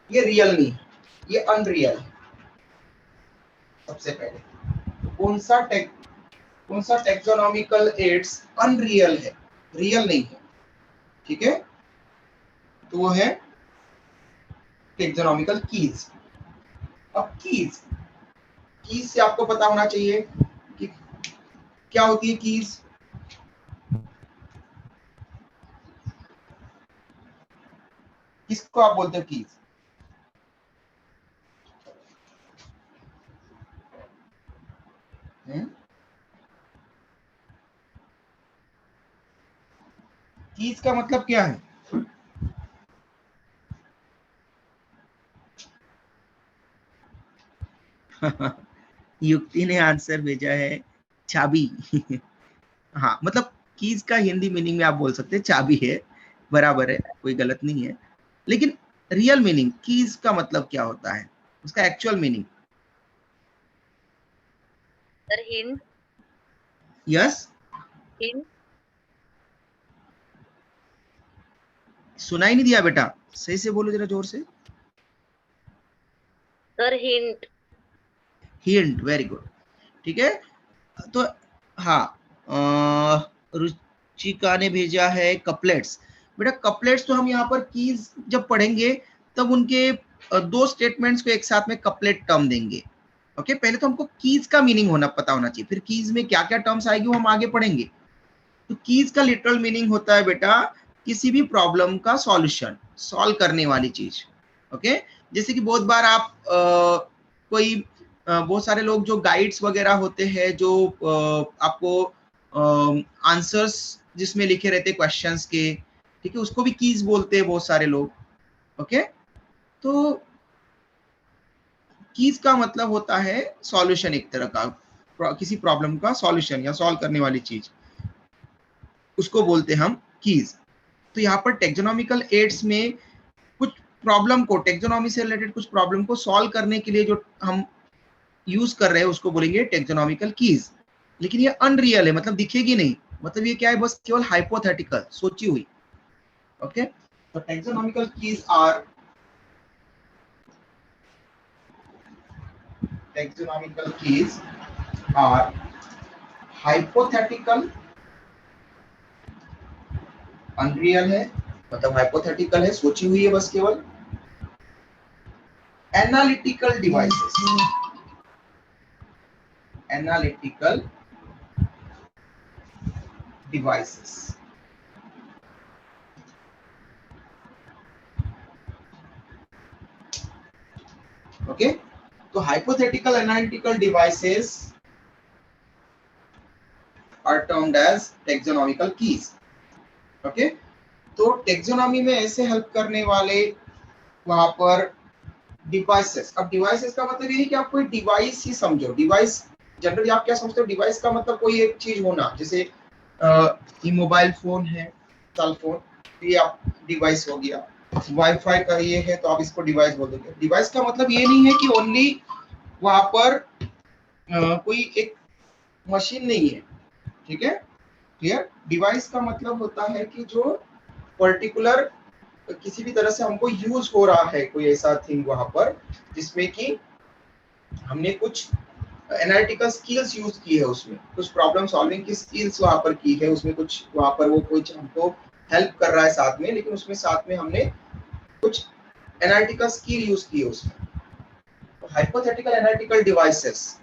ये रियल नहीं है। ये अनरियल है सबसे पहले। तो कौन सा टेक्सोनॉमिकल एड्स अनरियल है, रियल नहीं है, ठीक है, तो वो है टेक्सोनॉमिकल कीज। अब कीज से आपको पता होना चाहिए कि क्या होती है कीज। किसको आप बोलते हो कीज? कीज का मतलब क्या है? युक्ति ने आंसर भेजा है चाबी। हाँ, मतलब कीज का हिंदी मीनिंग में आप बोल सकते हैं चाबी है, बराबर है, कोई गलत नहीं है। लेकिन रियल मीनिंग कीज का मतलब क्या होता है, उसका actual meaning? Sir hint. Yes, hint. सुनाई नहीं दिया बेटा, सही से बोलो जरा जोर से। Sir hint. Hint, very good, ठीक है। तो हाँ, रुचिका ने भेजा है कपलेट्स। बेटा कपलेट्स तो हम यहाँ पर कीज जब पढ़ेंगे तब उनके दो स्टेटमेंट्स को एक साथ में कपलेट टर्म देंगे। ओके, पहले तो हमको कीज का मीनिंग पता होना चाहिए, फिर कीज में क्या क्या टर्म्स आएगी वो हम आगे पढ़ेंगे। तो कीज का लिटरल मीनिंग होता है बेटा किसी भी प्रॉब्लम का सॉल्यूशन, सॉल्व करने वाली चीज। ओके, जैसे कि बहुत बार आप बहुत सारे लोग जो गाइड्स वगैरह होते हैं जो आपको आंसर्स जिसमें लिखे रहते हैं क्वेश्चंस के, ठीक है, उसको भी कीज बोलते हैं बहुत सारे लोग। ओके, तो कीज का मतलब होता है सॉल्यूशन, एक तरह का किसी प्रॉब्लम का सॉल्यूशन या सॉल्व करने वाली चीज, उसको बोलते हैं हम कीज। तो यहाँ पर टेक्सोनॉमिकल एड्स में कुछ प्रॉब्लम को, टेक्सोनॉमी से रिलेटेड कुछ प्रॉब्लम को सॉल्व करने के लिए जो हम यूज कर रहे हैं उसको बोलेंगे टेक्सोनॉमिकल कीज। लेकिन ये अनरियल है, मतलब दिखेगी नहीं, मतलब ये क्या है, बस केवल हाइपोथेटिकल, सोची हुई। ओके, तो taxonomical keys are hypothetical, unreal है, मतलब हाइपोथेटिकल है, सोची हुई है बस केवल। Analytical devices, analytical devices, okay. तो hypothetical analytical devices are termed as taxonomical keys. Okay, तो टेक्सोनॉमी में ऐसे हेल्प करने वाले वहां पर डिवाइसेस। अब डिवाइसेस का मतलब ये है कि आप कोई डिवाइस ही समझो। डिवाइस जनरली आप क्या समझते हो? डिवाइस का मतलब कोई एक चीज होना, जैसे ये मोबाइल फोन है, सेल फोन, ये आप डिवाइस हो गया। वाईफाई का ये है तो आप इसको डिवाइस बोल दोगे। डिवाइस का मतलब ये नहीं है कि ओनली वहां पर कोई एक मशीन नहीं है, ठीक है, क्लियर। डिवाइस का मतलब होता है कि जो पर्टिकुलर किसी भी तरह से हमको यूज हो रहा है, कोई ऐसा थिंग वहां पर जिसमें कि हमने कुछ एनालिटिकल स्किल्स यूज की है, उसमें कुछ प्रॉब्लम सॉल्विंग की स्किल्स वहां पर की है, उसमें कुछ वहां पर वो कुछ हमको हेल्प कर रहा है साथ में, लेकिन उसमें साथ में हमने कुछ एनालिटिकल स्किल यूज की है उसमें। तो हाइपोथेटिकल एनालिटिकल डिवाइसेस,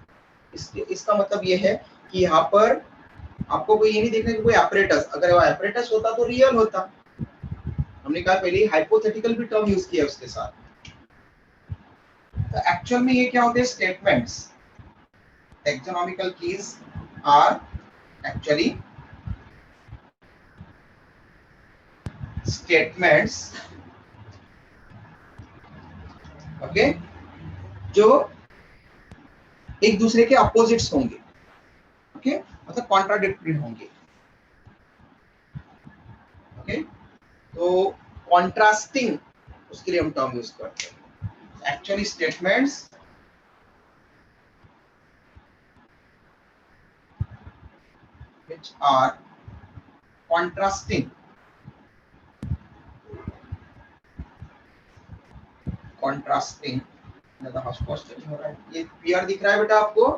इसका मतलब ये है कि यहाँ पर आपको कोई ये नहीं देखना कि कोई एपरेटस, अगर वो एपरेटस होता तो रियल होता। हमने कहा पहले हाइपोथेटिकल भी टर्म यूज किया उसके साथ। तो एक्चुअल में ये क्या होते हैं? Statements. Taxonomical keys are actually statements, okay, जो एक दूसरे के अपोजिट्स होंगे, ओके, मतलब कॉन्ट्राडिक्टरी होंगे। ओके, तो कॉन्ट्रास्टिंग, उसके लिए हम टर्म यूज करते हैं। Actually statements which are contrasting ज्यादा हॉटस्पॉट नहीं हो रहा है। ये पीआर दिख रहा है बेटा आपको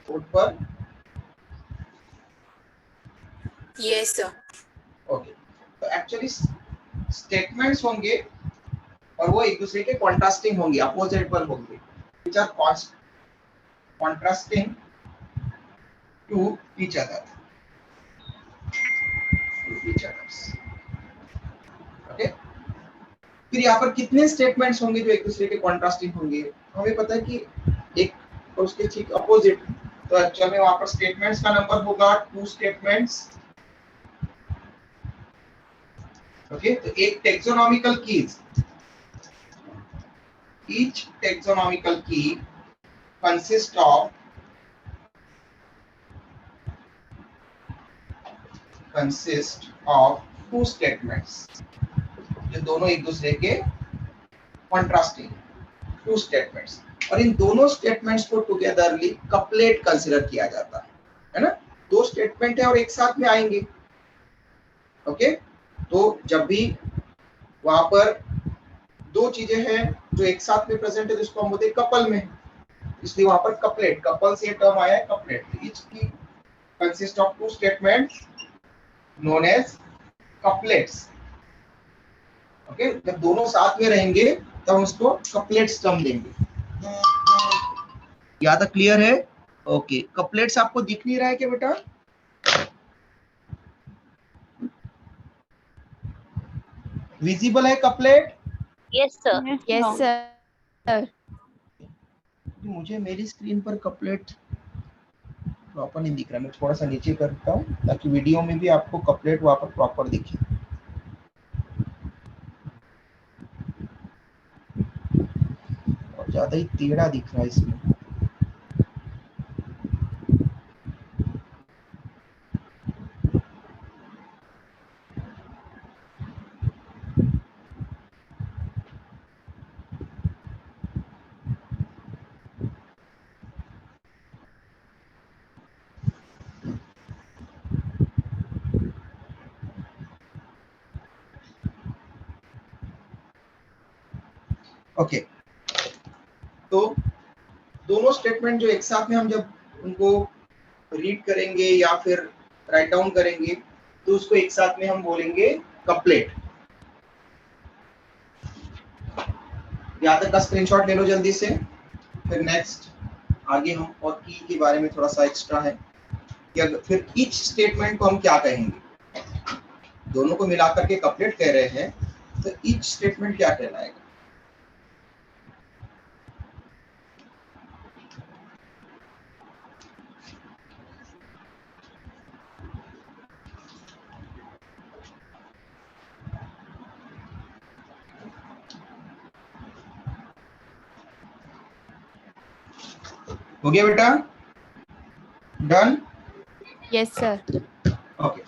बोर्ड पर? Yes sir. ओके, तो एक्चुअली स्टेटमेंट्स होंगे और वो एक दूसरे के कॉन्ट्रास्टिंग होंगे, अपोजिट पर होंगे, which are contrasting to each other, okay. फिर यहाँ पर कितने स्टेटमेंट्स होंगे जो एक दूसरे के कॉन्ट्रास्टिंग होंगे? हमें पता है कि एक और उसके ठीक अपोजिट, तो एक्चुअल में वहां पर स्टेटमेंट्स का नंबर होगा 2 स्टेटमेंट्स, ओके। तो एक taxonomical keys, each taxonomical key consists of two statements, जो दोनों एक दूसरे के कॉन्ट्रास्टिंग, 2 स्टेटमेंट्स, और इन दोनों स्टेटमेंट्स को टुगेदरली कपलेट कंसीडर किया जाता है ना? 2 स्टेटमेंट है और एक साथ में आएंगे, ओके। तो जब भी वहां पर 2 चीजें हैं जो एक साथ में प्रेजेंट है, जिसको हम बोलते हैं कपल में, इसलिए वहां पर कपलेट, कपल से टर्म आया है couplet. Each key consist of 2 statements known as couplets, okay. जब दोनों साथ में रहेंगे तब उसको कपलेट्स टर्म देंगे। यहाँ तक क्लियर है? ओके, कपलेट्स आपको दिख नहीं रहा है क्या बेटा? विजिबल है couplet? Yes sir. Yes sir. मुझे मेरी स्क्रीन पर कपलेट प्रॉपर नहीं दिख रहा, मैं थोड़ा सा नीचे करता हूँ ताकि वीडियो में भी आपको कपलेट वहां पर प्रॉपर दिखे। और ज्यादा ही टेढ़ा दिख रहा है इसमें। ओके, तो दोनों स्टेटमेंट जो एक साथ में हम जब उनको रीड करेंगे या फिर राइट डाउन करेंगे तो उसको एक साथ में हम बोलेंगे कपलेट। यहाँ तक का स्क्रीनशॉट ले लो जल्दी से, फिर नेक्स्ट आगे हम और की के बारे में थोड़ा सा एक्स्ट्रा है कि फिर ईच स्टेटमेंट को हम क्या कहेंगे। दोनों को मिलाकर के कपलेट कह रहे हैं, तो ईच स्टेटमेंट क्या कहलाएगा? हो गया बेटा? Done? Yes sir. Okay,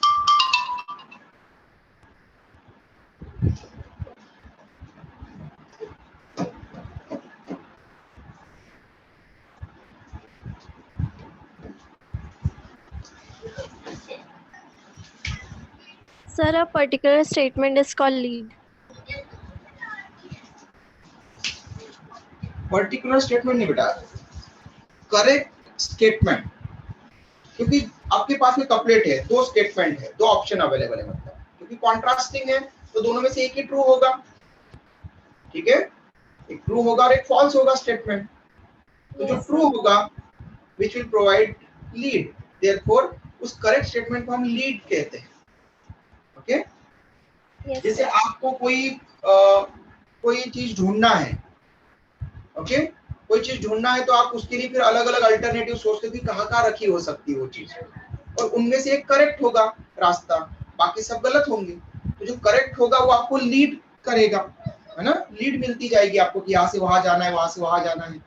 Sir, a particular statement is called lead. Particular statement नहीं बेटा, करेक्ट स्टेटमेंट, क्योंकि आपके पास में कपलेट है, 2 स्टेटमेंट है, 2 ऑप्शन अवेलेबल है, मतलब क्योंकि कॉन्ट्रास्टिंग है तो दोनों में से एक ही ट्रू होगा, ठीक है? एक ट्रू होगा और एक फॉल्स होगा स्टेटमेंट। तो जो ट्रू होगा which will provide lead, therefore उस करेक्ट स्टेटमेंट को हम लीड कहते हैं, ओके। जैसे आपको कोई चीज ढूंढना है, ओके, कोई चीज ढूंढना है तो आप उसके लिए फिर अलग अलग अल्टरनेटिव सोचते कि कहाँ रखी हो सकती है वो चीज, और उनमें से एक करेक्ट होगा रास्ता, बाकी सब गलत होंगे। तो जो करेक्ट होगा वो आपको लीड करेगा, है ना? लीड मिलती जाएगी आपको कि यहाँ से वहां जाना है, वहां से वहां जाना है,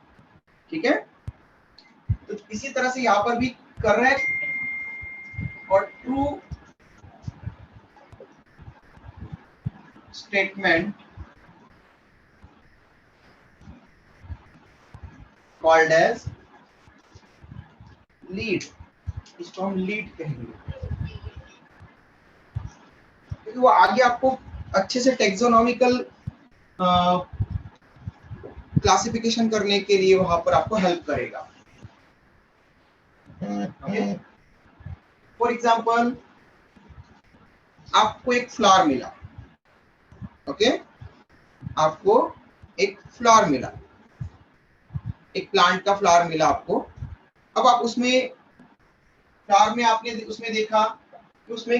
ठीक है? तो इसी तरह से यहाँ पर भी करेक्ट और true statement called as lead, इसको हम लीड कहेंगे, क्योंकि वो आगे आपको अच्छे से टेक्सोनॉमिकल क्लासिफिकेशन करने के लिए वहां पर आपको हेल्प करेगा। ओके, फॉर एग्जांपल आपको एक फ्लावर मिला, ओके, आपको एक फ्लावर मिला, एक प्लांट का फ्लावर मिला आपको। अब आप उसमें फ्लावर में आपने उसमें देखा कि उसमें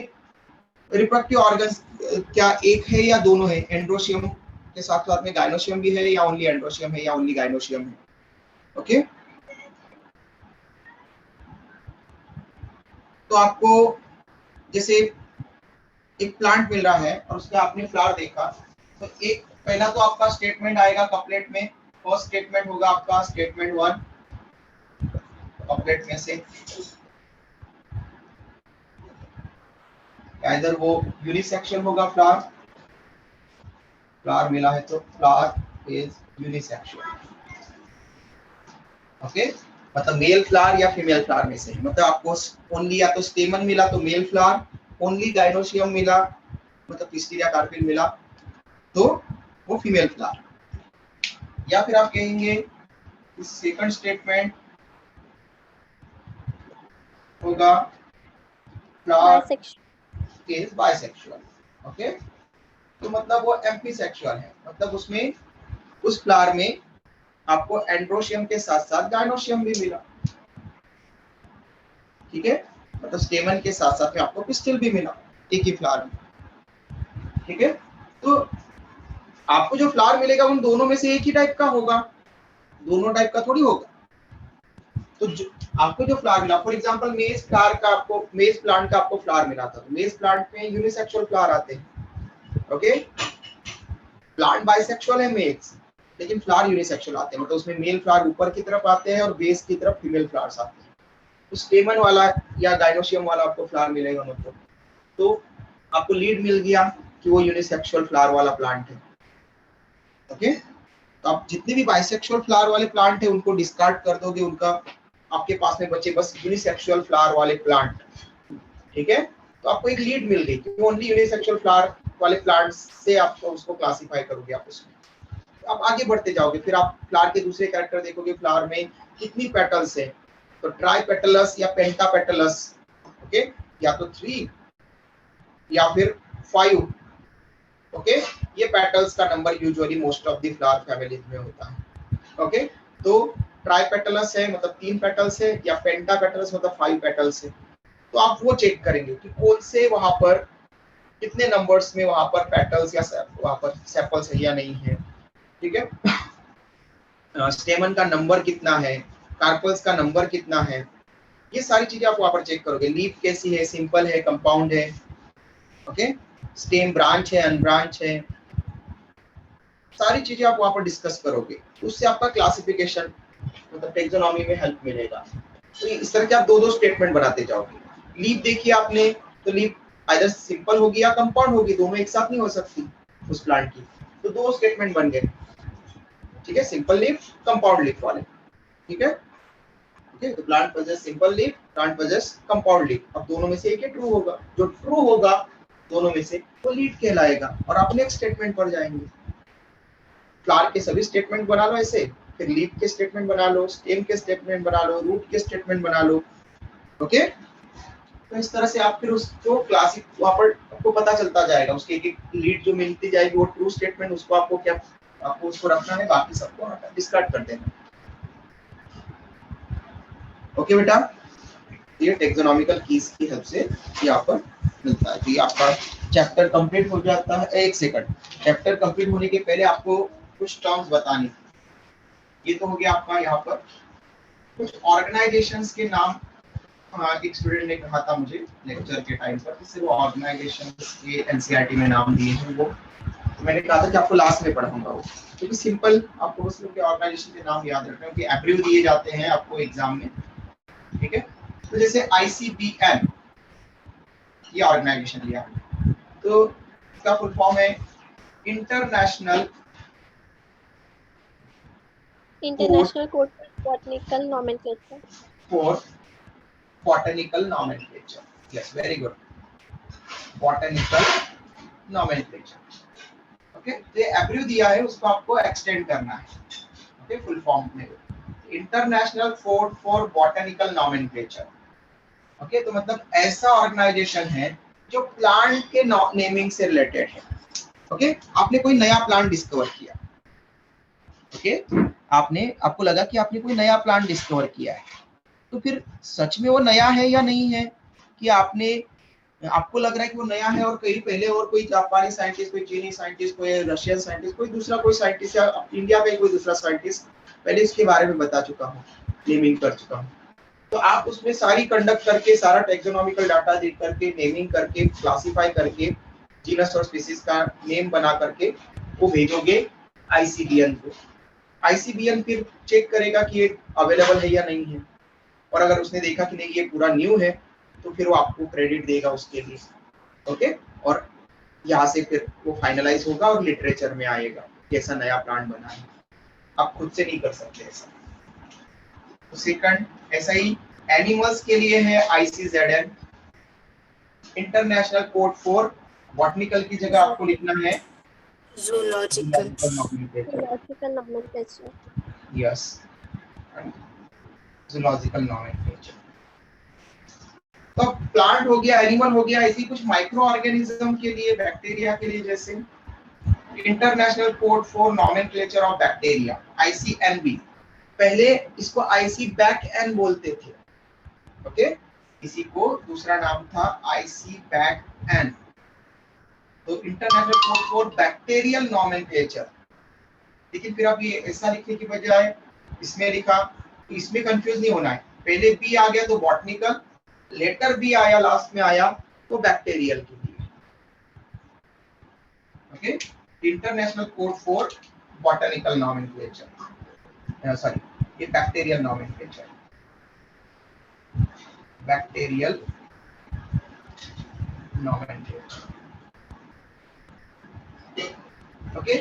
रिप्रोडक्टिव ऑर्गन्स क्या एक है या दोनों है, एंड्रोशियम के साथ साथ में गाइनोशियम भी है या ओनली एंड्रोशियम है या ओनली गाइनोशियम है। ओके, तो आपको जैसे एक प्लांट मिल रहा है और उसका आपने फ्लावर देखा, तो एक पहला तो आपका स्टेटमेंट आएगा कपलेट में। फर्स्ट स्टेटमेंट होगा आपका स्टेटमेंट 1 कपलेट में से, इधर वो यूनिसेक्सुअल होगा फ्लावर, फ्लावर मिला है तो फ्लावर इज यूनिसेक्सुअल। ओके, मतलब मेल फ्लावर या फीमेल फ्लावर में से, मतलब आपको ओनली या तो स्टेमन मिला तो मेल फ्लावर, ओनली गाइनोशियम मिला मतलब पिस्टिलिया कार्पेल मिला तो वो फीमेल फ्लावर। या फिर आप कहेंगे सेकंड स्टेटमेंट होगा फ्लावर इज बाइसेक्सुअल। ओके, तो मतलब वो एम्पीसेक्सुअल है, मतलब उसमें उस फ्लावर में आपको एंड्रोशियम के साथ साथ गाइनोशियम भी मिला। ठीक है, मतलब स्टेमन के साथ साथ में आपको पिस्टिल भी मिला एक ही फ्लावर में। ठीक है, तो आपको जो फ्लावर मिलेगा उन दोनों में से एक ही टाइप का होगा, दोनों टाइप का थोड़ी होगा। तो आपको जो फ्लावर मिला, फॉर एग्जांपल मेज फ्लावर का आपको, मेज प्लांट का आपको फ्लावर मिला था, तो मेज प्लांट में यूनिसेक्सुअल फ्लावर आते हैं। ओके, प्लांट बाइसेक्सुअल है मेज, लेकिन फ्लावर यूनिसेक्सुअल आते हैं, मतलब उसमें मेल फ्लावर ऊपर की तरफ आते हैं और बेस की तरफ फीमेल फ्लावर्स आते हैं। तो स्टेमन वाला या गाइनोशियम वाला आपको फ्लावर मिलेगा, मतलब तो आपको लीड मिल गया कि वो यूनिसेक्सुअल फ्लावर वाला प्लांट है। ओके, तो आप जितने भी बाइसेक्सुअल फ्लावर वाले प्लांट है उनको डिस्कार्ड कर दोगे, उनका आपके पास में बचे बस यूनिसेक्सुअल फ्लावर वाले प्लांट। ठीक है, तो आपको एक लीड मिल गई कि ओनली यूनिसेक्सुअल फ्लावर वाले प्लांट्स से आप उसको क्लासिफाई करोगे आप उसमें। आप आगे बढ़ते जाओगे, फिर आप फ्लावर के दूसरे कैरेक्टर देखोगे, फ्लावर में कितनी पेटल्स है, तो ट्राई पेटलस या पेंटापेटलस। ओके, या तो 3 या फिर 5। ओके, ये पेटल्स का number usually most of the flower families में होता है। ओके, तो ट्राई पेटलस है मतलब 3 पेटल्स है, या पेंटापेटलस मतलब 5 पेटल्स है। तो आप वो चेक करेंगे कि कौन से वहां पर कितने नंबर्स में वहां पर पेटल्स या वहां पर सेपल्स है या नहीं है। ठीक है, स्टेमन का नंबर कितना है, कार्पल्स का नंबर कितना है, ये सारी चीजें आप वहां पर चेक करोगे। लीफ कैसी है, सिंपल है, कंपाउंड है। ओके, स्टेम ब्रांच है, अनब्रांच है, सारी चीजें आप वहां पर डिस्कस करोगे, उससे आपका क्लासिफिकेशन मतलब टेक्सोनॉमी में हेल्प मिलेगा। तो इस तरह के आप 2-2 स्टेटमेंट बनाते जाओगे। लीफ देखिए आपने, तो लीफ आइदर सिंपल होगी या कंपाउंड होगी, दोनों एक साथ नहीं हो सकती उस प्लांट की, तो 2 स्टेटमेंट बन गए। ठीक है, सिंपल लीफ, कंपाउंड लीफ वाले। ठीक है, ओके, तो plant possess simple leaf, plant possess compound leaf. अब दोनों में से एक ही ट्रू होगा, जो ट्रू होगा दोनों में से वो लीड कहलाएगा, और आप नेक्स्ट स्टेटमेंट पर जाएंगे। फ्लावर के सभी स्टेटमेंट बना लो ऐसे, फिर लीफ के स्टेटमेंट बना लो, स्टेम के स्टेटमेंट बना लो, रूट के स्टेटमेंट बना लो। ओके, तो इस तरह से आप फिर उस जो क्लासिक वहां पर आपको पता चलता जाएगा, उसके एक लीड जो मिलती जाएगी वो ट्रू स्टेटमेंट, उसको आपको क्या आपको उसको रखना है, बाकी सबको डिस्कार्ड कर देना। ओके बेटा, ये टेक्सोनॉमिकल कीज की हेल्प से यहाँ पर मिलता है। तो ये आपका चैप्टर कंप्लीट हो जाता है। एक सेकंड, चैप्टर कंप्लीट होने के पहले आपको कुछ टर्म्स बतानी है। ये तो हो गया आपका यहाँ पर कुछ ऑर्गेनाइजेशंस के नाम। एक स्टूडेंट ने कहा था मुझे लेक्चर के टाइम पर, इससे वो ऑर्गेनाइजेशंस के एनसीईआरटी में नाम दिए हैं वो, तो मैंने कहा था कि आपको लास्ट में पढ़ाऊंगा वो, क्योंकि सिंपल आपको बस उनके ऑर्गेनाइजेशन के नाम याद रखने हैं, उनके एब्रीव दिए जाते हैं आपको एग्जाम में। ठीक है, तो जैसे ICBM ये ऑर्गेनाइजेशन लिया, तो इसका फुल फॉर्म है international code botanical nomenclature for botanical nomenclature. Yes, very good, botanical nomenclature. Okay, ये एब्रीव दिया है, उसको आपको एक्सटेंड करना है। ओके, फुल फॉर्म में international code for botanical nomenclature. Okay, तो मतलब ऐसा ऑर्गेनाइजेशन है जो प्लांट के नेमिंग से रिलेटेड है। ओके, आपने कोई नया प्लांट डिस्कवर किया, ओके, आपको लगा कि आपने कोई नया प्लांट डिस्कवर किया है, तो फिर सच में वो नया है या नहीं है, कि आपको लग रहा है कि वो नया है और कहीं पहले और कोई जापानी साइंटिस्ट, कोई चीनी साइंटिस्ट, कोई रशियन साइंटिस्ट, कोई दूसरा कोई साइंटिस्ट या इंडिया का कोई दूसरा साइंटिस्ट पहले इसके बारे में बता चुका हूँ, नेमिंग कर चुका हूँ, तो आप उसमें सारी कंडक्ट करके, सारा टेक्सोनॉमिकल डाटा देख करके, नेमिंग करके, क्लासिफाई करके, जीनस और स्पीसीज का नेम बना करके वो भेजोगे आईसीबीएन को। आईसीबीएन फिर चेक करेगा कि ये अवेलेबल है या नहीं है, और अगर उसने देखा कि नहीं ये पूरा न्यू है तो फिर वो आपको क्रेडिट देगा उसके लिए। ओके, और यहाँ से फिर वो फाइनलाइज होगा और लिटरेचर में आएगा कैसा नया प्लांट बना है। आप खुद से नहीं कर सकते ऐसा। तो सेकंड, ऐसा ही एनिमल्स के लिए है ICZN, international code for botanical की जगह आपको लिखना है zoological, Zoological nomenclature. Yes, zoological nomenclature. तो प्लांट हो गया, एनिमल हो गया, ऐसी कुछ माइक्रो ऑर्गेनिज्म के लिए, बैक्टीरिया के लिए जैसे international code for nomenclature of bacteria ICNB, पहले इसको आईसीबैक-एन बोलते थे। ओके, इसी को दूसरा नाम था आईसीबैक-एन। तो international code for bacterial nomenclature, लेकिन फिर आप ये ऐसा लिखने की बजाय इसमें लिखा, तो इसमें कंफ्यूज नहीं होना है, पहले बी आ गया तो बॉटनिकल, लेटर बी आया लास्ट में आया तो बैक्टीरियल के लिए। Okay, international code for botanical nomenclature, sorry ये bacterial nomenclature, bacterial nomenclature. Okay,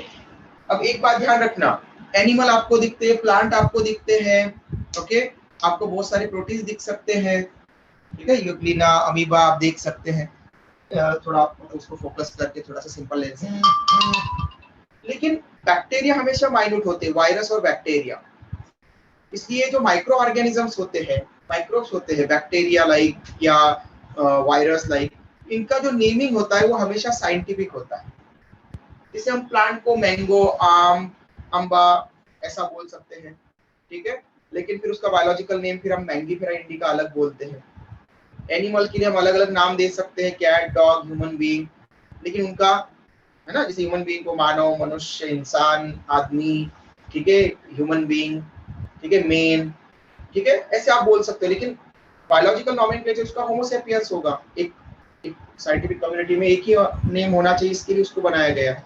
अब एक बात ध्यान रखना, एनिमल आपको दिखते हैं, प्लांट आपको दिखते हैं, ओके, आपको बहुत सारे प्रोटीन्स दिख सकते हैं, ठीक है, यूग्लिना, अमीबा आप देख सकते हैं, थोड़ा उसको फोकस करके थोड़ा सा सिंपल लेंस है, लेकिन बैक्टीरिया हमेशा माइन्यूट होते हैं, वायरस और बैक्टीरिया। इसलिए जो माइक्रो ऑर्गेनिजम्स होते हैं, माइक्रोब्स होते हैं, बैक्टीरिया लाइक या वायरस लाइक, इनका जो नेमिंग होता है वो हमेशा साइंटिफिक होता है। जैसे हम प्लांट को मैंगो, आम, अम्बा ऐसा बोल सकते हैं, ठीक है, लेकिन फिर उसका बायोलॉजिकल नेम फिर हम मैंगीफेरा इंडिका अलग बोलते हैं। एनिमल के लिए हम अलग अलग नाम दे सकते हैं, कैट, डॉग, ह्यूमन बीइंग, लेकिन उनका है ना, जैसे ह्यूमन बीइंग को मानव, मनुष्य, इंसान, आदमी, ठीक है, ह्यूमन बीइंग, ठीक है, मेन, ठीक है, ऐसे आप बोल सकते हो, लेकिन बायोलॉजिकल नॉमेनक्लेचर उसका होमो सेपियंस होगा। एक साइंटिफिक कम्युनिटी में एक ही नेम होना चाहिए, इसके लिए उसको बनाया गया है,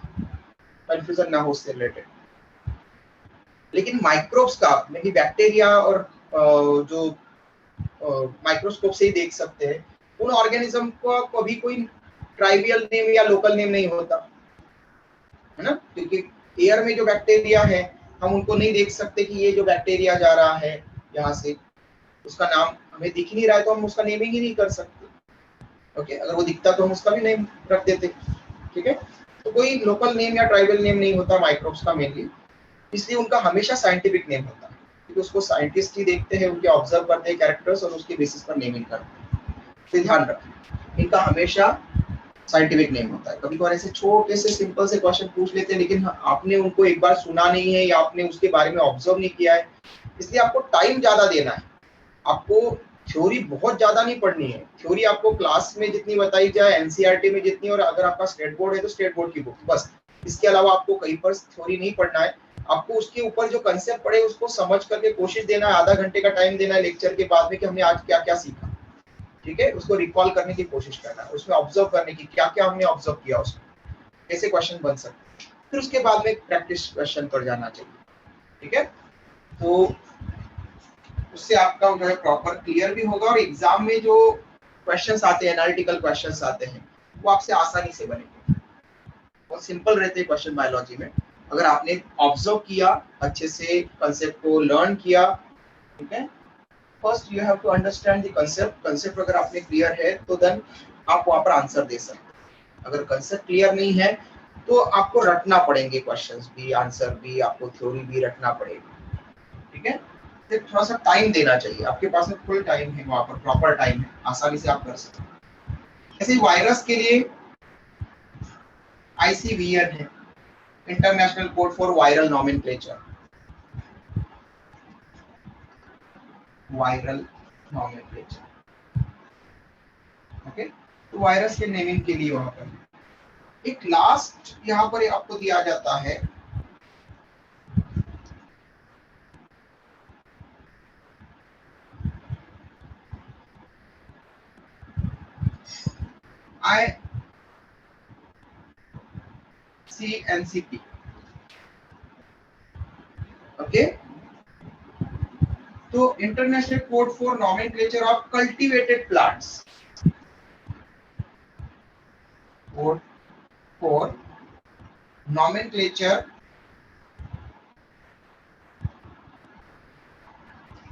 कंफ्यूजन ना हो उससे रिलेटेड। लेकिन माइक्रोब्स का में भी बैक्टीरिया और जो माइक्रोस्कोप से ही देख सकते हैं, उन ऑर्गेनिज्म को कभी कोई ट्राइबियल नेम या लोकल नेम नहीं होता है ना, क्योंकि एयर में जो बैक्टीरिया है हम उनको नहीं देख सकते कि ये जो बैक्टीरिया जा रहा है यहाँ से, उसका नाम हमें दिख नहीं रहा है तो हम उसका नेमिंग ही नहीं कर सकते। ओके, अगर वो दिखता तो हम उसका भी नेम रख देते, ठीक है। तो कोई लोकल नेम या ट्राइबल नेम नहीं होता माइक्रोब्स का मेनली, इसलिए उनका हमेशा साइंटिफिक नेम होता है, क्योंकि उसको साइंटिस्ट ही देखते हैं, उनके ऑब्जर्व करते हैं कैरेक्टर्स और उसके बेसिस पर नेमिंग करते हैं। तो ध्यान रखें, इनका हमेशा साइंटिफिक नेम होता है। कभी कभार ऐसे छोटे से सिंपल से क्वेश्चन पूछ लेते हैं, लेकिन आपने उनको एक बार सुना नहीं है या आपने उसके बारे में ऑब्जर्व नहीं किया है, इसलिए आपको टाइम ज्यादा देना है। आपको थ्योरी बहुत ज्यादा नहीं पढ़नी है, थ्योरी आपको क्लास में जितनी बताई जाए, एनसीईआरटी में जितनी, और अगर आपका स्टेट बोर्ड है तो स्टेट बोर्ड की बुक, बस। इसके अलावा आपको कहीं पर थ्योरी नहीं पढ़ना है। आपको उसके ऊपर जो कंसेप्ट पढ़े उसको समझ करके कोशिश देना है, आधा घंटे का टाइम देना है लेक्चर के बाद में कि हमने आज क्या क्या सीखा, ठीक है, उसको रिकॉल करने की कोशिश करना है, उसमें ऑब्जर्व करने की क्या क्या हमने ऑब्जर्व किया, उसको कैसे क्वेश्चन बन सकते, फिर उसके बाद में प्रैक्टिस क्वेश्चन पर जाना चाहिए, ठीक है। तो उससे आपका जो है प्रॉपर क्लियर भी होगा, और एग्जाम में जो क्वेश्चंस आते हैं, एनालिटिकल क्वेश्चंस आते हैं, वो आपसे आसानी से बनेंगे, बहुत सिंपल रहते हैं क्वेश्चन बायोलॉजी में। अगर आपने ऑब्जर्व किया, अच्छे से कंसेप्ट को लर्न किया, ठीक है, first you have to understand the concept अगर आपने क्लियर है तो देन आप वहां पर आंसर दे सकते हैं। अगर कंसेप्ट क्लियर नहीं है तो आपको रटना पड़ेंगे क्वेश्चंस भी, आंसर भी, आपको थ्योरी भी रटना पड़ेगा, ठीक है, तो थोड़ा सा टाइम देना चाहिए, आपके पास में फुल टाइम है, वहां पर प्रॉपर टाइम है, आसानी से आप कर सकते हैं। ऐसे ही वायरस के लिए ICVN है, international code for viral nomenclature, viral nomenclature. Okay, तो वायरस के नेमिंग के लिए वहां पर एक लास्ट यहाँ पर आपको दिया जाता है ICNCP। ओके, तो international code for nomenclature of cultivated plants, code for nomenclature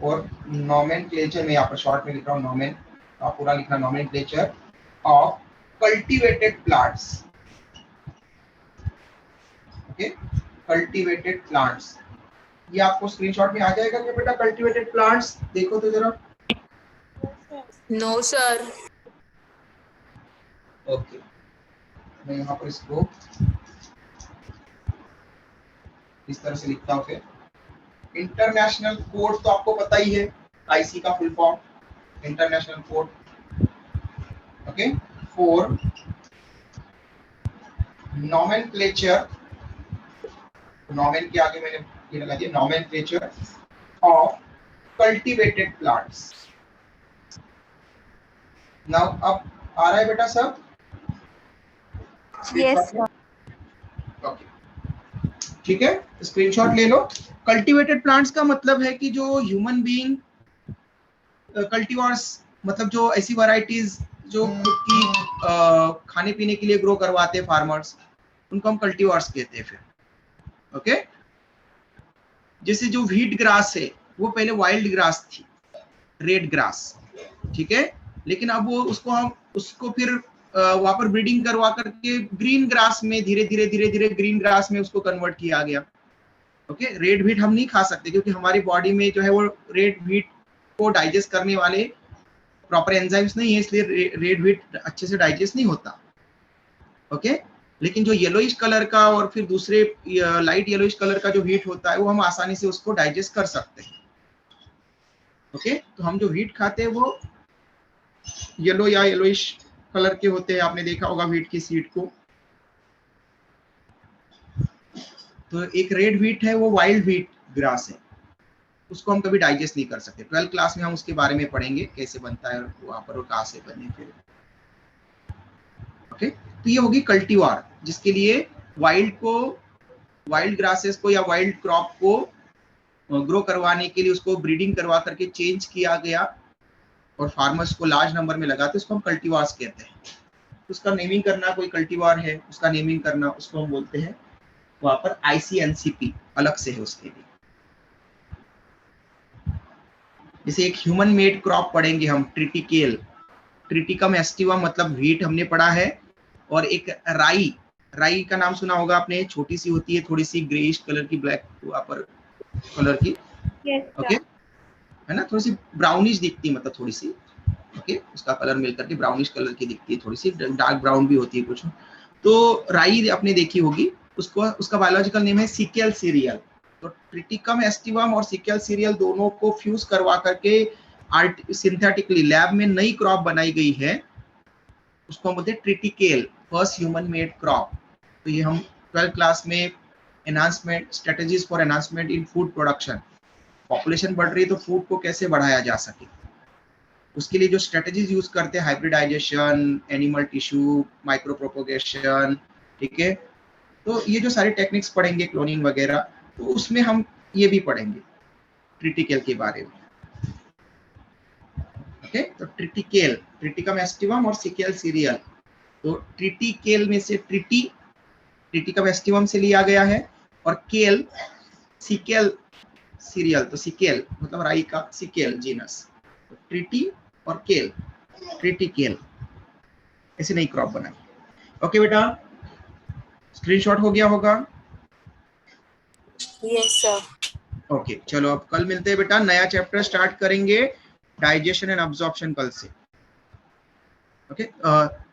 और नॉमेनक्लेचर में यहाँ पर शॉर्ट में लिख रहा हूँ नॉमेन, आप पूरा लिखना nomenclature of cultivated plants. Okay, cultivated plants, ये आपको स्क्रीनशॉट में आ जाएगा क्या बेटा? कल्टीवेटेड प्लांट्स देखो तो जरा। No sir. ओके, मैं यहाँ पर इसको इस तरह से लिखता हूँ। फिर इंटरनेशनल कोड तो आपको पता ही है, आईसी का full form, international code. Okay, for nomenclature, nomen के आगे मैंने ये लगा दिया, nomenclature of cultivated plants. Now अब आ रहा है बेटा सब? Yes, ओके, ठीक है, स्क्रीनशॉट ले लो। कल्टीवेटेड प्लांट्स का मतलब है कि जो ह्यूमन बीइंग कल्टीवर्स, मतलब जो ऐसी वैरायटीज जो खुद की खाने पीने के लिए ग्रो करवाते हैं फार्मर्स, उनको हम कल्टीवर्स कहते हैं। फिर ओके, जैसे जो व्हीट ग्रास है वो पहले वाइल्ड ग्रास थी, रेड ग्रास, ठीक है, लेकिन अब वो उसको फिर वहां पर ब्रीडिंग करवा करके ग्रीन ग्रास में धीरे धीरे ग्रीन ग्रास में उसको कन्वर्ट किया गया। ओके, रेड व्हीट हम नहीं खा सकते क्योंकि हमारी बॉडी में जो है वो रेड व्हीट को डाइजेस्ट करने वाले प्रॉपर एंजाइम्स नहीं है, इसलिए रेड व्हीट अच्छे से डाइजेस्ट नहीं होता। ओके, लेकिन जो येलोइश कलर का और फिर दूसरे लाइट येलोइश कलर का जो व्हीट होता है वो हम आसानी से उसको डाइजेस्ट कर सकते हैं। ओके, तो हम जो व्हीट खाते हैं वो येलो या येलोइश कलर के होते हैं, आपने देखा होगा व्हीट की सीड को। तो एक रेड व्हीट है, वो वाइल्ड व्हीट ग्रास है, उसको हम कभी डाइजेस्ट नहीं कर सकते। 12th क्लास में हम उसके बारे में पढ़ेंगे कैसे बनता है वहां पर और कहां से बने फिर। ओके, तो ये होगी कल्टीवार, जिसके लिए वाइल्ड ग्रासेस को या वाइल्ड क्रॉप को ग्रो करवाने के लिए उसको ब्रीडिंग करवा करके चेंज किया गया और फार्मर्स को लार्ज नंबर में लगाते, उसको हम कल्टीवार्स कहते हैं। उसका नेमिंग करना, कोई कल्टीवार है उसका नेमिंग करना, उसको हम बोलते हैं वहां पर ICNCP अलग से है उसके लिए। जैसे एक ह्यूमन मेड क्रॉप पढ़ेंगे हम, ट्रिटिकेल, ट्रिटिकम एस्टिवम मतलब व्हीट हमने पढ़ा है, और एक राई का नाम सुना होगा आपने, छोटी सी होती है, थोड़ी सी ग्रेइश कलर की, ब्लैक वहां पर कलर की। ओके, है ना, थोड़ी सी ब्राउनिश दिखती है, मतलब थोड़ी सी, ओके, उसका कलर मिलकर के ब्राउनिश कलर की दिखती है, थोड़ी सी डार्क ब्राउन भी होती है कुछ। तो राई आपने देखी होगी, उसका बायोलॉजिकल नेम है सिकेल सीरियल। तो ट्रिटिकम एस्टिवम और सिकेल सीरियल दोनों को फ्यूज करवा करके सिंथेटिकली लैब में नई क्रॉप बनाई गई है, उसको हम बोलते हैं triticale, first human made crop. तो ये हम 12th क्लास में enhancement, strategies for enhancement in food production, population बढ़ रही है तो फूड को कैसे बढ़ाया जा सके, उसके लिए जो स्ट्रेटजीज यूज करते हैं, hybridisation, animal tissue, micro propagation, ठीक है। तो ये जो सारे टेक्निक्स पढ़ेंगे, क्लोनिंग वगैरह, तो उसमें हम ये भी पढ़ेंगे ट्रिटिकेल के बारे में। ओके, तो ट्रिटिकेल, ट्रिटिकम एस्टिवम और सिकेल सीरियल। तो ट्रिटिकेल में से ट्रिटिकम एस्टिवम से लिया गया है, और केल सिकेल सीरियल, तो सिकेल मतलब राई का सिकेल जीनस, तो ट्रिटी और केल, ट्रिटिकेल, ऐसे नई क्रॉप बनाई। ओके बेटा, स्क्रीनशॉट हो गया होगा? Yes sir. ओके चलो अब कल मिलते हैं बेटा, नया चैप्टर स्टार्ट करेंगे डाइजेशन एंड अब्जॉर्प्शन कल से। ओके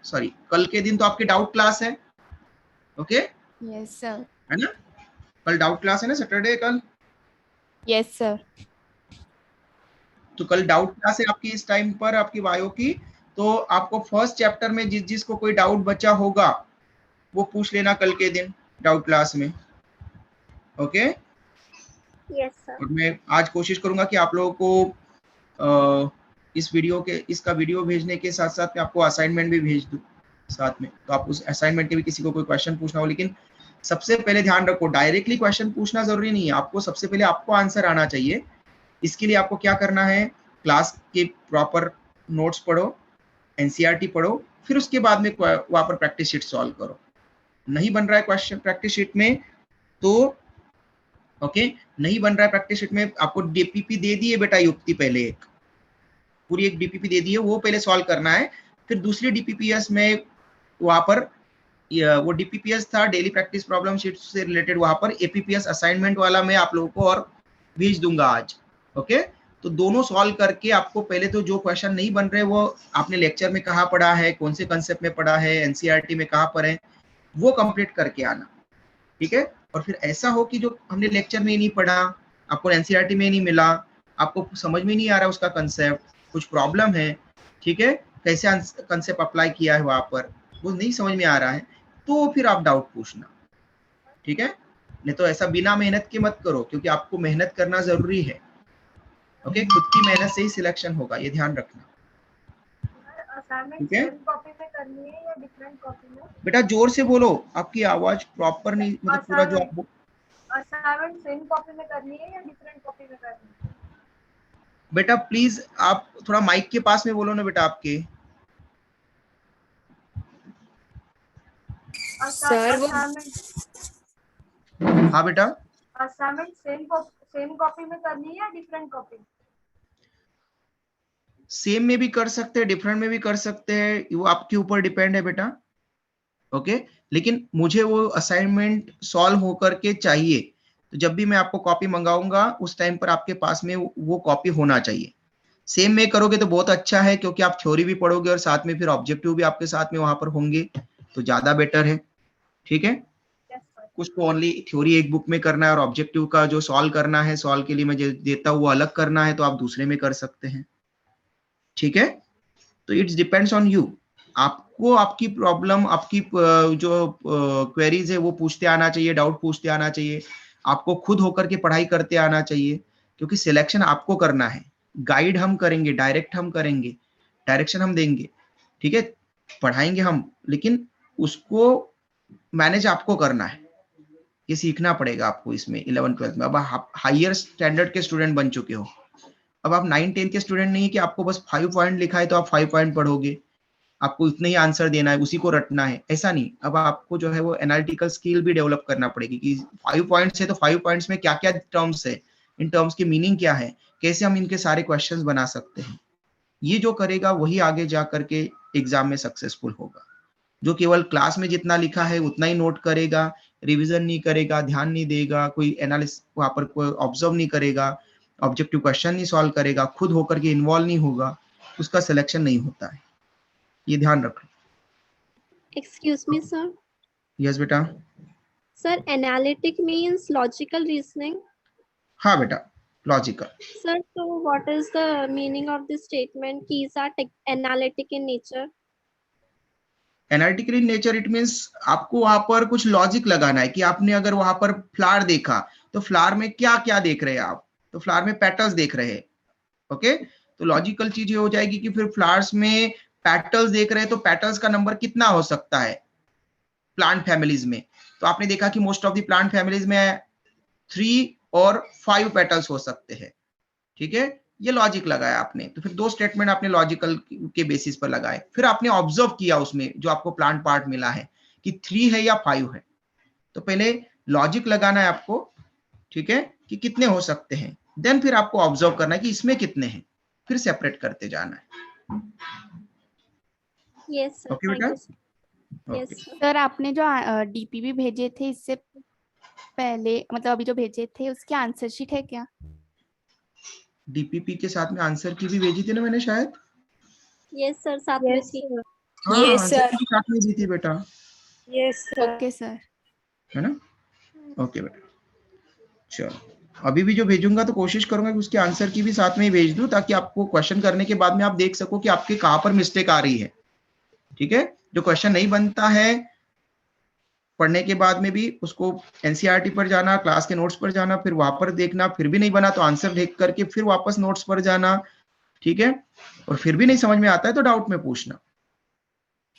सॉरी कल के दिन तो आपके डाउट क्लास है। Okay yes sir. है ना, कल डाउट क्लास है ना, सैटरडे कल। Yes sir. तो कल डाउट क्लास है आपकी इस टाइम पर आपकी बायो की। तो आपको फर्स्ट चैप्टर में जिसको कोई डाउट बचा होगा वो पूछ लेना कल के दिन डाउट क्लास में। Okay yes sir. और मैं आज कोशिश करूंगा कि आप लोगों को इस वीडियो के इसका वीडियो भेजने के साथ साथ मैं आपको असाइनमेंट भी भेज दूं साथ में, तो आप उस असाइनमेंट के भी किसी को कोई क्वेश्चन पूछना हो, लेकिन सबसे पहले ध्यान रखो डायरेक्टली क्वेश्चन पूछना जरूरी नहीं है, आपको सबसे पहले आपको आंसर आना चाहिए। इसके लिए आपको क्या करना है, क्लास के प्रॉपर नोट्स पढ़ो, एनसीईआरटी पढ़ो, फिर उसके बाद में वहां पर प्रैक्टिस शीट सॉल्व करो। नहीं बन रहा है क्वेश्चन प्रैक्टिस शीट में तो ओके नहीं बन रहा है प्रैक्टिस शीट में, आपको डीपीपी दे दिए बेटा युक्ति, पहले एक पूरी एक डीपीपी दे दी है, वो पहले सॉल्व करना है। फिर दूसरी डीपीपीएस में वहां पर वो डीपीपीएस था डेली प्रैक्टिस प्रॉब्लम शीट से रिलेटेड, वहां पर एपीपीएस असाइनमेंट वाला मैं आप लोगों को और भेज दूंगा आज। ओके तो दोनों सॉल्व करके आपको पहले तो जो क्वेश्चन नहीं बन रहे वो आपने लेक्चर में कहाँ पढ़ा है, कौन से कंसेप्ट में पढ़ा है, एनसीईआरटी में कहाँ पर है, वो कंप्लीट करके आना। ठीक है, और फिर ऐसा हो कि जो हमने लेक्चर में ही नहीं पढ़ा, आपको एनसीईआरटी में नहीं मिला, आपको समझ में नहीं आ रहा उसका कंसेप्ट, कुछ प्रॉब्लम है, ठीक है, कैसे कंसेप्ट अप्लाई किया है वहां पर वो नहीं समझ में आ रहा है, तो फिर आप डाउट पूछना। ठीक है, नहीं तो ऐसा बिना मेहनत के मत करो, क्योंकि आपको मेहनत करना जरूरी है। ओके खुद की मेहनत से ही सिलेक्शन होगा, ये ध्यान रखना। असाइनमेंट ठीक है? सेम कॉपी में करनी है या डिफरेंट कॉपी में? बेटा जोर से बोलो, आपकी आवाज प्रॉपर नहीं, मतलब पूरा जो आप असाइनमेंट सेम कॉपी में करनी है या डिफरेंट कॉपी में करनी है? बेटा प्लीज आप थोड़ा माइक के पास में बोलो ना बेटा आपके। सर वो हाँ बेटा असाइनमेंट सेम कॉपी में करनी है या डिफरेंट कॉपी? सेम में भी कर सकते हैं, डिफरेंट में भी कर सकते हैं, वो आपके ऊपर डिपेंड है बेटा। ओके लेकिन मुझे वो असाइनमेंट सॉल्व होकर के चाहिए, तो जब भी मैं आपको कॉपी मंगाऊंगा उस टाइम पर आपके पास में वो कॉपी होना चाहिए। सेम में करोगे तो बहुत अच्छा है, क्योंकि आप थ्योरी भी पढ़ोगे और साथ में फिर ऑब्जेक्टिव भी आपके साथ में वहां पर होंगे, तो ज्यादा बेटर है। ठीक है, कुछ को ओनली थ्योरी एक बुक में करना है और ऑब्जेक्टिव का जो सॉल्व करना है, सॉल्व के लिए मैं जो देता हूँ वो अलग करना है, तो आप दूसरे में कर सकते हैं। ठीक है, तो इट्स डिपेंड्स ऑन यू, आपको आपकी प्रॉब्लम, आपकी जो क्वेरीज है वो पूछते आना चाहिए, डाउट पूछते आना चाहिए, आपको खुद होकर के पढ़ाई करते आना चाहिए, क्योंकि सिलेक्शन आपको करना है। गाइड हम करेंगे, डायरेक्ट हम करेंगे, डायरेक्शन हम देंगे, ठीक है, पढ़ाएंगे हम, लेकिन उसको मैनेज आपको करना है, ये सीखना पड़ेगा आपको इसमें 11th-12th में। अब आप हायर स्टैंडर्ड के स्टूडेंट बन चुके हो, अब आप 9-10 के स्टूडेंट नहीं है कि आपको बस 5 पॉइंट लिखा है तो आप 5 पॉइंट पढ़ोगे, आपको इतने ही आंसर देना है, उसी को रटना है, ऐसा नहीं। अब आपको जो है वो एनालिटिकल स्किल भी डेवलप करना पड़ेगी कि 5 पॉइंट्स है तो 5 पॉइंट्स में क्या क्या टर्म्स है, इन टर्म्स की मीनिंग क्या है, कैसे हम इनके सारे क्वेश्चंस बना सकते हैं। ये जो करेगा वही आगे जा करके एग्जाम में सक्सेसफुल होगा। जो केवल क्लास में जितना लिखा है उतना ही नोट करेगा, रिवीजन नहीं करेगा, ध्यान नहीं देगा, कोई एनालिसिस वहां पर कोई ऑब्जर्व नहीं करेगा, ऑब्जेक्टिव क्वेश्चन नहीं सॉल्व करेगा, खुद होकर के इन्वॉल्व नहीं होगा, उसका सिलेक्शन नहीं होता है, ये ध्यान रखो। Excuse me, sir. यस बेटा। Sir, analytic means logical reasoning. हाँ बेटा logical. Sir, so what is the meaning of this statement? Keys are analytic in nature. Analytical in nature it means आपको वहां पर कुछ लॉजिक लगाना है कि आपने अगर वहां पर फ्लावर देखा तो फ्लावर में क्या क्या देख रहे हैं आप, तो फ्लावर में पेटल्स देख रहे हैं। ओके तो लॉजिकल चीज ये हो जाएगी कि फिर फ्लावर्स में पेटल्स देख रहे हैं तो पेटल्स का नंबर कितना हो सकता है प्लांट फैमिलीज में, तो आपने देखा कि most of the plant families में 3 और 5 पेटल्स हो सकते हैं। ठीक है, ये लॉजिक लगाया आपने, तो फिर 2 स्टेटमेंट आपने लॉजिकल के बेसिस पर लगाए, फिर आपने ऑब्जर्व किया उसमें जो आपको प्लांट पार्ट मिला है कि 3 है या 5 है, तो पहले लॉजिक लगाना है आपको, ठीक है, कि कितने हो सकते हैं, देन फिर आपको ऑब्जर्व करना है कि इसमें कितने हैं, फिर सेपरेट करते जाना है। Yes, sir. ओके Thank बेटा, you, sir. Yes, sir. Sir आपने जो डीपीबी भेजे थे इससे पहले मतलब अभी जो भेजे थे उसकी आंसर शीट है क्या? डीपीपी के साथ में आंसर की भी भेजी थी ना मैंने शायद। यस सर, साथ में थी। हाँ Yes, आंसर sir. की भी साथ में दी थी बेटा, Yes, sir. Okay sir. है ना। ओके बेटा चलो, अभी भी जो भेजूंगा तो कोशिश करूंगा कि उसके आंसर की भी साथ में ही भेज दूं, ताकि आपको क्वेश्चन करने के बाद में आप देख सको कि आपके कहाँ पर मिस्टेक आ रही है। ठीक है, जो क्वेश्चन नहीं बनता है पढ़ने के बाद में भी उसको एनसीईआरटी पर जाना, क्लास के नोट्स पर जाना, फिर वहां पर देखना, फिर भी नहीं बना तो आंसर देख करके फिर वापस नोट्स पर जाना। ठीक है, और फिर भी नहीं समझ में आता है तो डाउट में पूछना।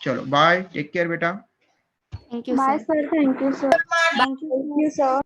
चलो बाय, टेक केयर बेटा। Thank you Bye, sir. sir. Thank you, sir. Thank you, sir.